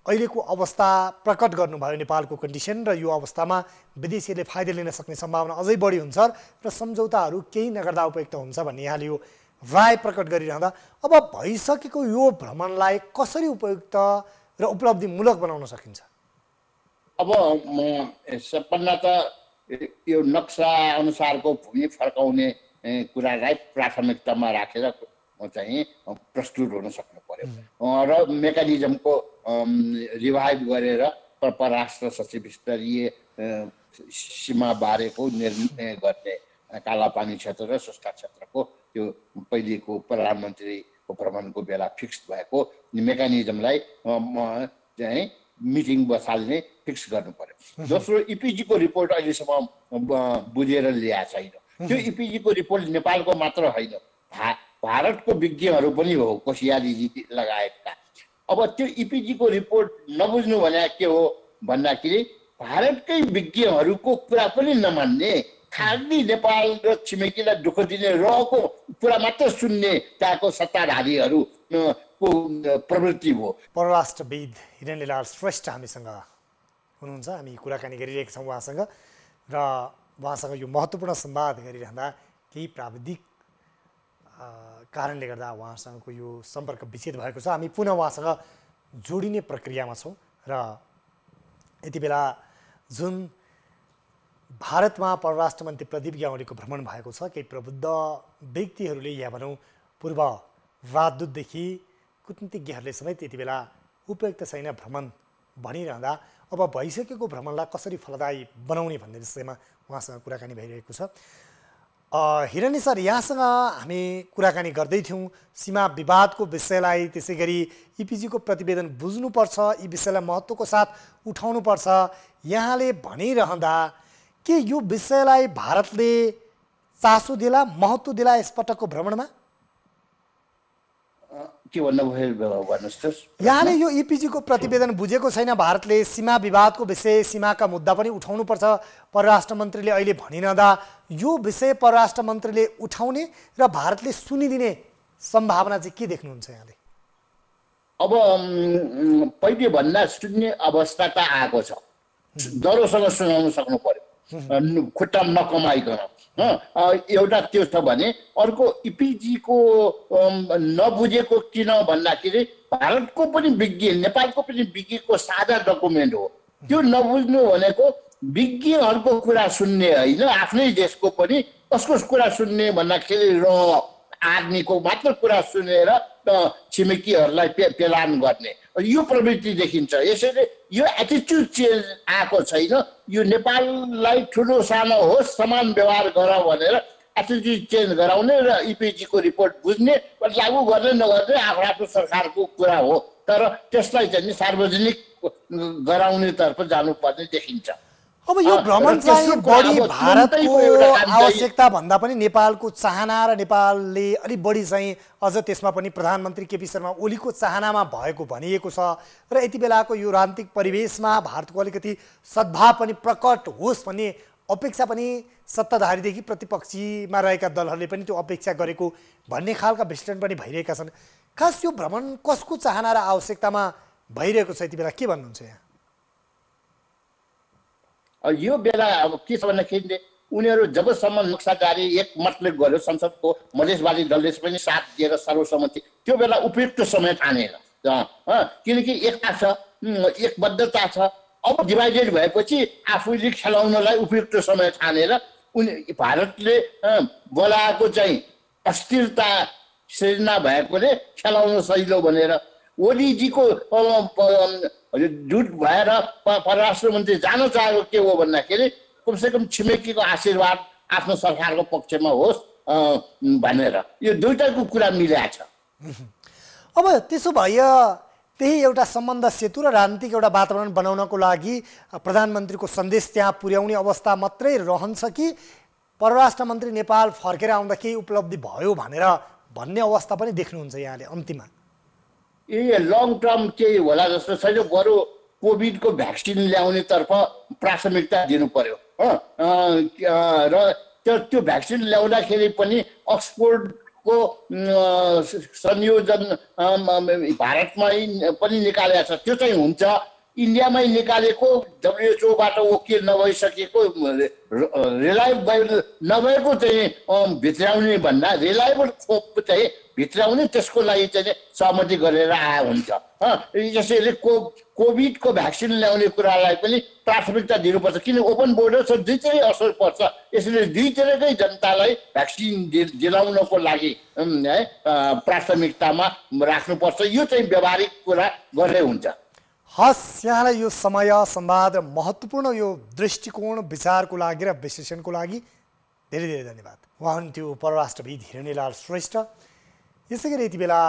अहिलेको अवस्था प्रकट गर्नुभयो नेपालको कन्डिसन र यो अवस्थामा विदेशीले फाइदा लिन सक्ने सम्भावना अझै बढी हुन्छ र सम्झौताहरू केही नगर्दा उपयुक्त हुन्छ भन्ने यहाँले यो राय प्रकट गरिरहँदा अब भइसकेको यो भ्रमणलाई कसरी उपयुक्त र उपलब्धिमूलक बनाउन सकिन्छ? अब सबभन्दा त यो नक्सा अनुसारको भूमि फर्काउने कुरालाई प्राथमिकतामा राखेर चाहिँ प्रस्तुत हुन सक्नु पर्यो र मेकानिजमको रिभाइभ गरेर परराष्ट्र सचिव स्तरीय सीमा बारेको निर्णय गर्ने कालापानी क्षेत्र र सुस्खा क्षेत्रको त्यो पहिलेको प्रधानमन्त्रीको भ्रमणको बेला फिक्स भएको मेकानिजमलाई चाहिँ मिटिङ बसाल्ने फिक्स गर्नु पर्यो। दोस्रो इपिजीको रिपोर्ट अहिलेसम्म बुझेर ल्याएको छैन। त्यो इपिजीको रिपोर्ट नेपालको मात्र होइन, भारतको विज्ञहरू पनि हो, कोसियारीजी लगायतका। अब त्यो इपिजीको रिपोर्ट नबुझ्नु भने के हो भन्दाखेरि भारतकै विज्ञहरूको कुरा पनि नमान्ने, खाली नेपाल र छिमेकीलाई दुःख दिने रहेको कुरा मात्र सुन्ने त्यहाँको सत्ताधारीहरू को प्रवृत्ति हो। परराष्ट्रविद हिरणलाल श्रेष्ठ हामीसँग हुनुहुन्छ, हामी कुराकानी गरिरहेका छौँ उहाँसँग र उहाँसँग यो महत्त्वपूर्ण संवाद गरिरहँदा केही प्राविधिक कारणले गर्दा उहाँसँगको यो सम्पर्क विच्छेद भएको छ। हामी पुनः उहाँसँग जोडिने प्रक्रियामा छौँ र यति बेला जुन भारतमा परराष्ट्र मन्त्री प्रदीप ग्यावालीको भ्रमण भएको छ, केही प्रबुद्ध व्यक्तिहरूले या भनौँ पूर्व राजदूतदेखि कूटनीतिज्ञहरूले समेत यति बेला उपयुक्त छैन भ्रमण भनिरहँदा अब भइसकेको भ्रमणलाई कसरी फलदायी बनाउने भन्ने विषयमा उहाँसँग कुराकानी भइरहेको छ। हिरणी सर, यहाँसँग हामी कुराकानी गर्दै थियौँ सीमा विवादको विषयलाई, त्यसै गरी इपिजीको प्रतिवेदन बुझ्नुपर्छ, यी विषयलाई महत्त्वको साथ उठाउनुपर्छ। यहाँले भनिरहँदा के यो विषयलाई भारतले चासो दिला, महत्त्व दिला यसपटकको भ्रमणमा? के भन्नुभयो भन्नुहोस् त। यहाँले यो इपिजीको प्रतिवेदन बुझेको छैन, भारतले सीमा विवादको विषय, सीमाका मुद्दा पनि उठाउनुपर्छ परराष्ट्र मन्त्रीले अहिले भनिरहँदा यो विषय परराष्ट्र मन्त्रीले उठाउने र भारतले सुनिदिने सम्भावना चाहिँ के देख्नुहुन्छ यहाँले? अब पहिले भन्दा सुन्ने अवस्था त आएको छ, डरोसँग सुनाउन सक्नु पर्यो, खुट्टा नकमाइकन। एउटा त्यो छ भने अर्को इपिजीको नबुझेको किन भन्दाखेरि भारतको पनि विज्ञ, नेपालको पनि विज्ञको साझा डकुमेन्ट हो। त्यो नबुझ्नु भनेको विज्ञहरूको कुरा सुन्ने होइन, आफ्नै देशको पनि कसको कुरा सुन्ने भन्दाखेरि आर्मीको मात्र कुरा सुनेर छिमेकीहरूलाई पेलान गर्ने यो प्रवृत्ति देखिन्छ। यसैले यो एटिच्युड चेन्ज आएको छैन। यो नेपाललाई ठुलो सानो होस् समान व्यवहार गर भनेर एटिच्युड चेन्ज गराउने र इपिजीको रिपोर्ट बुझ्ने र लागू गर्ने नगर्ने आफ्नो आफ्नो सरकारको कुरा हो, तर त्यसलाई चाहिँ सार्वजनिक गराउनेतर्फ जानुपर्ने देखिन्छ। अब यो भ्रमण चाहिँ बढी भारतको आवश्यकता भन्दा पनि नेपालको चाहना र नेपालले अलिक बढी चाहिँ अझ त्यसमा पनि प्रधानमन्त्री केपी शर्मा ओलीको चाहनामा भएको भनिएको छ र यति बेलाको यो राजनीतिक परिवेशमा भारतको अलिकति सद्भाव पनि प्रकट होस् भन्ने अपेक्षा पनि सत्ताधारीदेखि प्रतिपक्षीमा रहेका दलहरूले पनि त्यो अपेक्षा गरेको भन्ने खालका विश्लेषण पनि भइरहेका छन्। खास यो भ्रमण कसको चाहना र आवश्यकतामा भइरहेको छ यति बेला के भन्नुहुन्छ यहाँ? यो बेला अब के छ भन्दाखेरि उनीहरू जबसम्म नक्सा जारी एकमतले गर्यो, संसदको मधेसवादी दलले पनि साथ दिएर सर्वसम्मति, त्यो बेला उपयुक्त समय ठानेन, किनकि एकता छ, एकबद्धता छ। अब डिभाइडेड भएपछि आफूले खेलाउनलाई उपयुक्त समय ठानेर भारतले बोलाएको चाहिँ अस्थिरता सृजना भएकोले खेलाउन सहिलो भनेर ओलीजीको जुट भएर परराष्ट्र मन्त्री जान चाहेको के हो भन्दाखेरि कमसेकम छिमेकीको आशीर्वाद आफ्नो सरकारको पक्षमा होस् भनेर यो दुईटाको कुरा मिलाएको छ। अब त्यसो भए त्यही एउटा सम्बन्ध सेतु र राजनीतिक एउटा वातावरण बनाउनको लागि प्रधानमन्त्रीको सन्देश त्यहाँ पुर्याउने अवस्था मात्रै रहन्छ कि परराष्ट्र मन्त्री नेपाल फर्केर आउँदा केही उपलब्धि भयो भनेर भन्ने अवस्था पनि देख्नुहुन्छ यहाँले अन्तिममा? लङ टर्म केही होला जस्तो छैन, बरु कोभिडको भ्याक्सिन ल्याउनेतर्फ प्राथमिकता दिनु पर्यो र त्यो भ्याक्सिन ल्याउँदाखेरि पनि अक्सफोर्डको को संयोजन भारतमै पनि निकालेको छ, त्यो चाहिँ हुन्छ। इन्डियामै निकालेको WHO बाट वकिल नभइसकेको रिलायबल नभएको चाहिँ भित्राउने भन्दा रिलायबल खोप चाहिँ भित्राउने, त्यसको लागि चाहिँ सहमति गरेर आए हुन्छ। यसैले कोभिडको भ्याक्सिन ल्याउने कुरालाई पनि प्राथमिकता दिनुपर्छ, किन ओपन बोर्डर छ, दुईटै असर पर्छ। यसैले दुईटैकै जनतालाई भ्याक्सिन दिलाउनको लागि है प्राथमिकतामा राख्नुपर्छ। यो चाहिँ व्यावहारिक कुरा गर्दै हुन्छ। हस्, यहाँलाई यो समय संवाद महत्त्वपूर्ण यो दृष्टिकोण विचारको लागि र विश्लेषणको लागि धेरै धेरै धन्यवाद। उहाँ हुनुहुन्थ्यो परराष्ट्रविद हिरण्यलाल श्रेष्ठ। यसै गरी यति बेला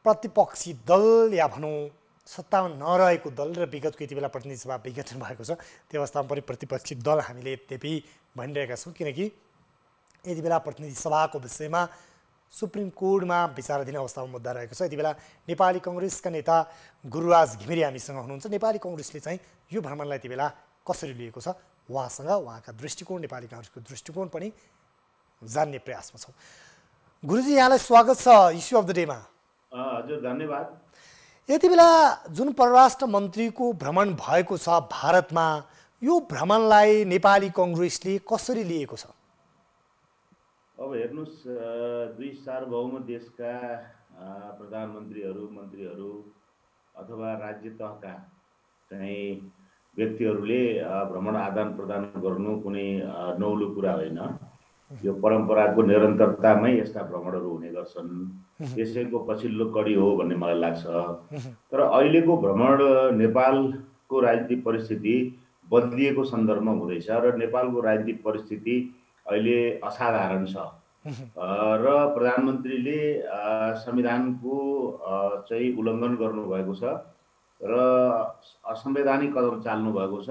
प्रतिपक्षी दल या भनौँ सत्तामा नरहेको दल र विगतको यति बेला प्रतिनिधि सभा विघटन भएको छ, त्यो अवस्थामा पनि प्रतिपक्षी दल हामीले यद्यपि भनिरहेका छौँ, किनकि यति बेला प्रतिनिधि सभाको विषयमा सुप्रिम कोर्टमा विचाराधीन अवस्थामा मुद्दा रहेको छ। यति बेला नेपाली कङ्ग्रेसका नेता गुरुराज घिमिरे हामीसँग हुनुहुन्छ। नेपाली कङ्ग्रेसले चाहिँ यो भ्रमणलाई यति बेला कसरी लिएको छ, उहाँसँग उहाँका दृष्टिकोण, नेपाली काङ्ग्रेसको दृष्टिकोण पनि जान्ने प्रयासमा छौँ। गुरुजी, यहाँलाई स्वागत छ इस्यु अफ द डेमा। हजुर, धन्यवाद। यति बेला जुन परराष्ट्र मन्त्रीको भ्रमण भएको छ भारतमा, यो भ्रमणलाई नेपाली कङ्ग्रेसले कसरी लिएको छ? अब हेर्नुहोस्, दुई सार्वभौम देशका प्रधानमन्त्रीहरू, मन्त्रीहरू अथवा राज्य तहका चाहिँ व्यक्तिहरूले भ्रमण आदान प्रदान गर्नु कुनै नौलो कुरा होइन। यो परम्पराको निरन्तरतामै यस्ता भ्रमणहरू हुने गर्छन्, यसैको पछिल्लो कडी हो भन्ने मलाई लाग्छ। तर अहिलेको भ्रमण नेपालको राजनीतिक परिस्थिति बदलिएको सन्दर्भमा हुँदैछ र नेपालको राजनीतिक परिस्थिति अहिले असाधारण छ र प्रधानमन्त्रीले संविधानको चाहिँ उल्लङ्घन गर्नुभएको छ र असंवैधानिक कदम चाल्नु भएको छ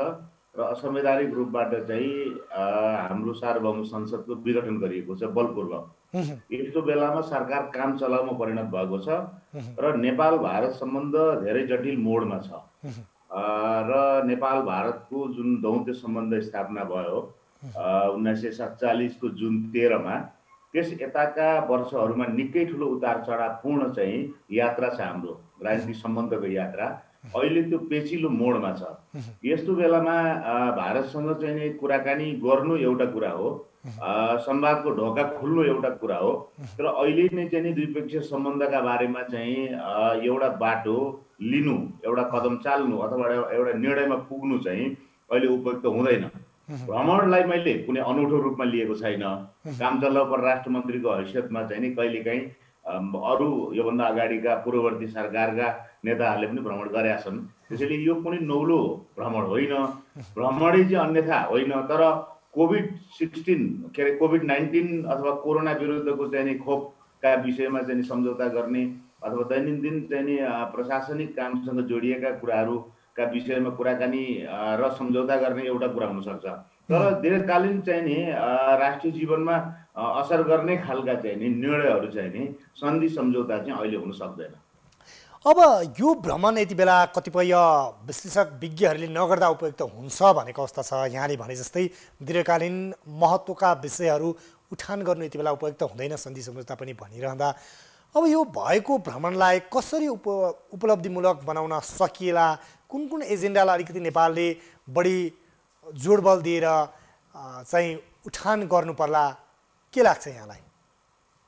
र असंवैधानिक रूपबाट चाहिँ हाम्रो सार्वभौम संसदको विघटन गरिएको छ बलपूर्वक। यस्तो बेलामा सरकार काम चलाउमा परिणत भएको छ र नेपाल भारत सम्बन्ध धेरै जटिल मोडमा छ र नेपाल भारतको जुन दौत्य सम्बन्ध स्थापना भयो 1947 को जुन 13 मा, त्यस यताका वर्षहरूमा निकै ठुलो उतार चढावपूर्ण चाहिँ यात्रा छ हाम्रो राजनीतिक सम्बन्धको यात्रा। अहिले त्यो पेचिलो मोडमा छ। यस्तो बेलामा भारतसँग चाहिँ कुराकानी गर्नु एउटा कुरा हो, संवादको ढोका खुल्नु एउटा कुरा हो, तर अहिले नै चाहिँ द्विपक्षीय सम्बन्धका बारेमा चाहिँ एउटा बाटो लिनु, एउटा कदम चाल्नु अथवा एउटा निर्णयमा पुग्नु चाहिँ अहिले उपयुक्त हुँदैन। भ्रमणलाई मैले कुनै अनौठो रूपमा लिएको छैन। कामचलाउ परराष्ट्र मन्त्रीको हैसियतमा चाहिँ नि कहिलेकाहीँ अरू योभन्दा अगाडिका पूर्ववर्ती सरकारका नेताहरूले पनि भ्रमण गरेका छन्। त्यसैले यो कुनै नौलो भ्रमण होइन, भ्रमणै चाहिँ अन्यथा होइन। तर कोभिड-19 अथवा कोरोना विरुद्धको चाहिँ नि खोपका विषयमा चाहिँ सम्झौता गर्ने अथवा दैनन्दिन चाहिँ नि प्रशासनिक कामसँग जोडिएका कुराहरूका विषयमा कुराकानी र सम्झौता गर्ने एउटा कुरा हुनसक्छ, तर दीर्घकालीन चाहिँ नि राष्ट्रिय जीवनमा असर गर्ने खालका चाहिँ नि निर्णयहरू चाहिँ नि सन्धि सम्झौता चाहिँ अहिले हुन सक्दैन। अब यो भ्रमण यति बेला कतिपय विश्लेषक विज्ञहरूले नगर्दा उपयुक्त हुन्छ भनेको अवस्था छ। यहाँले भने जस्तै दीर्घकालीन महत्त्वका विषयहरू उठान गर्नु यति बेला उपयुक्त हुँदैन, सन्धि सम्झौता पनि भनिरहँदा अब यो भएको भ्रमणलाई कसरी उपलब्धिमूलक बनाउन सकिएला, कुन कुन एजेन्डालाई अलिकति नेपालले बढी जोडबल दिएर चाहिँ उठान गर्नु पर्ला, के लाग्छ यहाँलाई?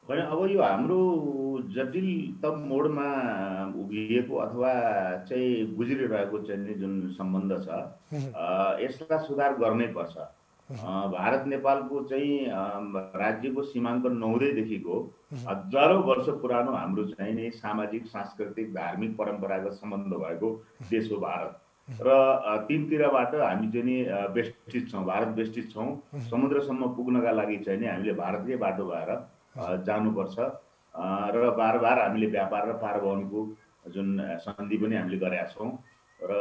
होइन, अब यो हाम्रो जटिलतम मोडमा उभिएको अथवा चाहिँ गुज्रिरहेको चाहिँ जुन सम्बन्ध छ यसलाई सुधार गर्नै पर्छ। भारत नेपालको चाहिँ राज्यको सीमाङ्कन नहुँदैदेखिको हजारौँ वर्ष पुरानो हाम्रो चाहिँ नि सामाजिक, सांस्कृतिक, धार्मिक, परम्परागत सम्बन्ध भएको देश हो भारत र तीनतिरबाट हामी चाहिँ नि वेष्टित छौँ, भारत वेष्टित छौँ। समुद्रसम्म पुग्नका लागि चाहिँ नि हामीले भारतकै बाटो भएर जानुपर्छ र बार बार हामीले व्यापार र पारवहनको जुन सन्धि पनि हामीले गरेका छौँ र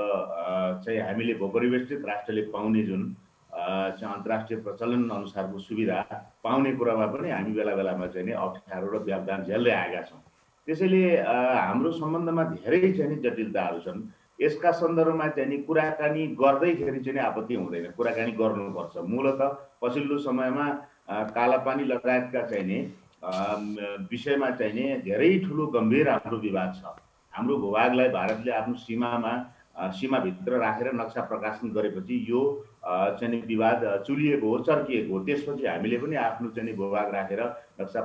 चाहिँ हामीले भूपरिवेष्टित राष्ट्रले पाउने जुन अन्तर्राष्ट्रिय प्रचलन अनुसारको सुविधा पाउने कुरामा पनि हामी बेला बेलामा चाहिँ नि अप्ठ्यारो र व्यवधान झेल्दै आएका छौँ। त्यसैले हाम्रो सम्बन्धमा धेरै चाहिँ नि जटिलताहरू छन्। यसका सन्दर्भमा चाहिँ नि कुराकानी गर्दैखेरि चाहिँ आपत्ति हुँदैन, कुराकानी गर्नुपर्छ। मूलतः पछिल्लो समयमा कालापानी लगायतका चाहिँ नि विषयमा चाहिँ नि धेरै ठुलो गम्भीर हाम्रो विवाद छ। हाम्रो भूभागलाई भारतले आफ्नो सीमाभित्र राखेर नक्सा प्रकाशन गरेपछि यो चाहिँ नि विवाद चुलिएको हो, चर्किएको हो। त्यसपछि हामीले पनि आफ्नो चाहिँ नि भूभाग राखेर नक्सा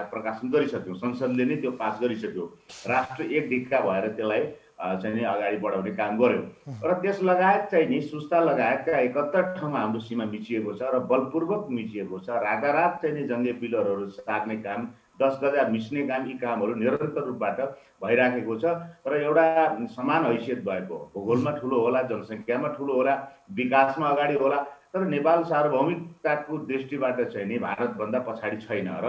प्रकाशन गरिसक्यौँ। संसदले नै त्यो पास गरिसक्यो। राष्ट्र एक ढिक्का भएर त्यसलाई चाहिँ नि अगाडि बढाउने काम गर्यो र त्यस लगायत चाहिँ नि सुस्ता लगायतका 71 ठाउँमा हाम्रो सीमा मिचिएको छ र बलपूर्वक मिचिएको छ। रातारात चाहिँ नि जङ्गे पिलरहरू सार्ने काम, 10 गजा मिच्ने काम, यी कामहरू निरन्तर रूपबाट भइराखेको छ र एउटा समान हैसियत भएको, भूगोलमा ठुलो होला, जनसङ्ख्यामा ठुलो होला, विकासमा अगाडि होला, तर नेपाल सार्वभौमिकताको दृष्टिबाट चाहिँ नि भारतभन्दा पछाडि छैन र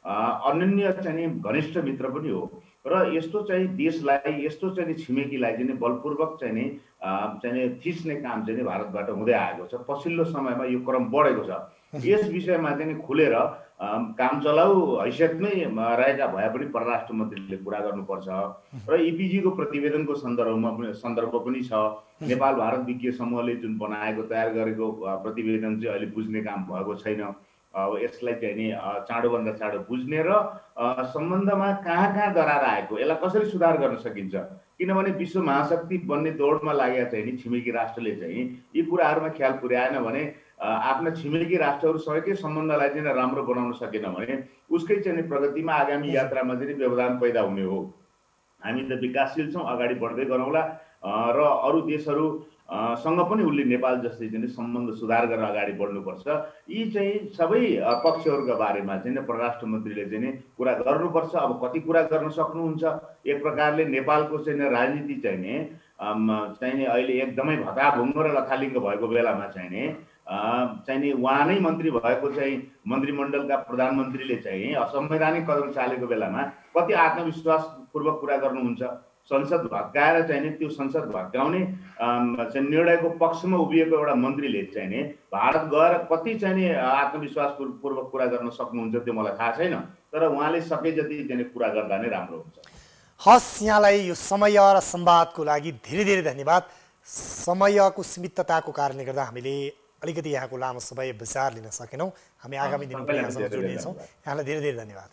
अनन्य चाहिँ नि घनिष्ठ मित्र पनि हो र यस्तो चाहिँ देशलाई, यस्तो चाहिँ छिमेकीलाई चाहिँ बलपूर्वक चाहिँ नि थिच्ने काम चाहिँ भारतबाट हुँदै आएको छ। पछिल्लो समयमा यो क्रम बढेको छ। यस विषयमा चाहिँ खुलेर काम चलाउ हैसियतमै रहेका भए पनि परराष्ट्र मन्त्रीले कुरा गर्नुपर्छ र इपिजीको प्रतिवेदनको सन्दर्भ पनि छ। नेपाल भारत विज्ञ समूहले जुन बनाएको तयार गरेको प्रतिवेदन चाहिँ अहिले बुझ्ने काम भएको छैन। अब यसलाई चाहिँ नि चाँडोभन्दा चाँडो बुझ्ने र सम्बन्धमा कहाँ दरार आएको, यसलाई कसरी सुधार गर्न सकिन्छ। किनभने विश्व महाशक्ति बन्ने दौडमा लागेका चाहिँ नि छिमेकी राष्ट्रले चाहिँ यी कुराहरूमा ख्याल पुर्याएन भने, आफ्ना छिमेकी राष्ट्रहरूसँगकै सम्बन्धलाई चाहिँ राम्रो बनाउन सकेन भने उसकै चाहिँ प्रगतिमा आगामी यात्रामा चाहिँ व्यवधान पैदा हुने हो। हामी त विकासशील छौँ, अगाडि बढ्दै गरौँला र अरू देशहरू सँग पनि उसले नेपाल जस्तै चाहिँ सम्बन्ध सुधार गरेर अगाडि बढ्नुपर्छ। यी चाहिँ सबै पक्षहरूका बारेमा चाहिँ परराष्ट्र मन्त्रीले चाहिँ कुरा गर्नुपर्छ। अब कति कुरा गर्न सक्नुहुन्छ? एक प्रकारले नेपालको चाहिँ राजनीति चाहिँ अहिले एकदमै भताभुङ्गो र लथालिङ्ग भएको बेलामा चाहिँ नि उहाँ नै मन्त्री भएको चाहिँ मन्त्रीमण्डलका प्रधानमन्त्रीले चाहिँ असंवैधानिक कदम चालेको बेलामा कति आत्मविश्वासपूर्वक कुरा गर्नुहुन्छ? संसद भत्काएर चाहिँ नि त्यो संसद भत्काउने निर्णयको पक्षमा उभिएको एउटा मन्त्रीले चाहिँ नि भारत गएर कति चाहिँ नि आत्मविश्वासपूर्वक कुरा गर्न सक्नुहुन्छ त्यो मलाई थाहा छैन, तर उहाँले सके जति चाहिँ कुरा गर्दा नै राम्रो हुन्छ। हस्, यहाँलाई यो समय र संवादको लागि धेरै धेरै धन्यवाद। समयको सीमितताको कारणले गर्दा हामीले अलिकति यहाँको लामो समय विचार लिन सकेनौँ। हामी आगामी दिनमा पनि यहाँसँग जोड्नेछौँ। यहाँलाई धेरै धेरै धन्यवाद।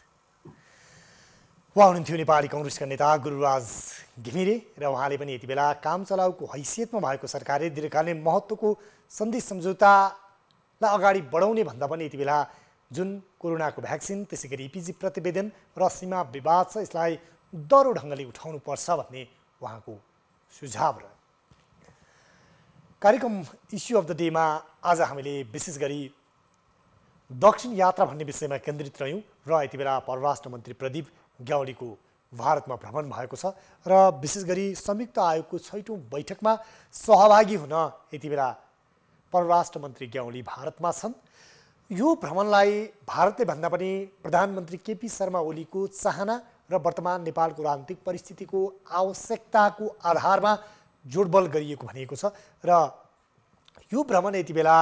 उहाँ हुनुहुन्थ्यो नेपाली काङ्ग्रेसका नेता गुरुराज घिमिरे र उहाँले पनि यति बेला काम चलाउको हैसियतमा भएको सरकारले दीर्घकालीन महत्त्वको सन्धि सम्झौतालाई अगाडि बढाउने भन्दा पनि यति बेला जुन कोरोनाको भ्याक्सिन, त्यसै गरी इपिजी प्रतिवेदन र सीमा विवाद छ, यसलाई दह्रो ढङ्गले उठाउनुपर्छ भन्ने उहाँको सुझाव रह्यो। कार्यक्रम इस्यु अफ द डेमा आज हामीले विशेष गरी दक्षिण यात्रा भन्ने विषयमा केन्द्रित रह्यौँ र यति बेला परराष्ट्र मन्त्री प्रदीप ग्यावालीको भारतमा भ्रमण भएको छ र विशेष गरी संयुक्त आयोगको 6औं बैठकमा सहभागी हुन यति बेला परराष्ट्र मन्त्री ग्यावाली भारतमा छन्। यो भ्रमणलाई भारतले भन्दा पनि प्रधानमन्त्री केपी शर्मा ओलीको चाहना र वर्तमान नेपालको राजनीतिक परिस्थितिको आवश्यकताको आधारमा जोडबल गरिएको भनिएको छ र यो भ्रमण यति बेला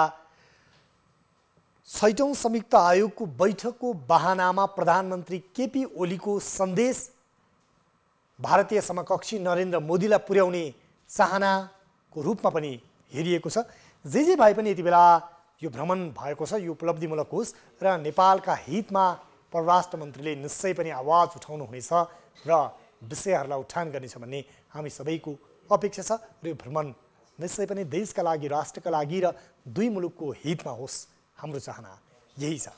6औं संयुक्त आयोगको बैठकको बहानामा प्रधानमन्त्री केपी ओलीको सन्देश भारतीय समकक्षी नरेन्द्र मोदीलाई पुर्याउने चाहनाको रूपमा पनि हेरिएको छ। जे भए पनि यति बेला यो भ्रमण भएको छ, यो उपलब्धिमूलक होस् र नेपालका हितमा परराष्ट्र मन्त्रीले निश्चय पनि आवाज उठाउनु हुनेछ र विषयहरूलाई उठान गर्नेछ भन्ने हामी सबैको अपेक्षा छ र यो भ्रमण निश्चय पनि देशका लागि, राष्ट्रका लागि र दुई मुलुकको हितमा होस्, हाम्रो चाहना यही छ।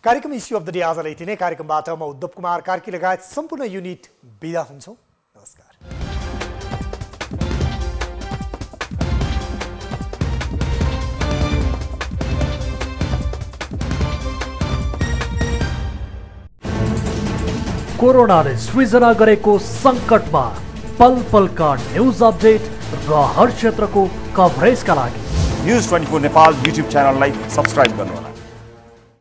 कार्यक्रम इस्यु अफ द डे आजलाई यति नै। कार्यक्रमबाट म उद्धव कुमार कार्की लगायत सम्पूर्ण युनिट बिदा हुन्छौँ। नमस्कार। कोरोनाले सृजना गरेको सङ्कटमा पल पलका न्युज अपडेट र हर क्षेत्रको कभरेजका लागि न्युज 24 नेपाल युट्युब च्यानललाई सब्स्क्राइब गर्नुहोला।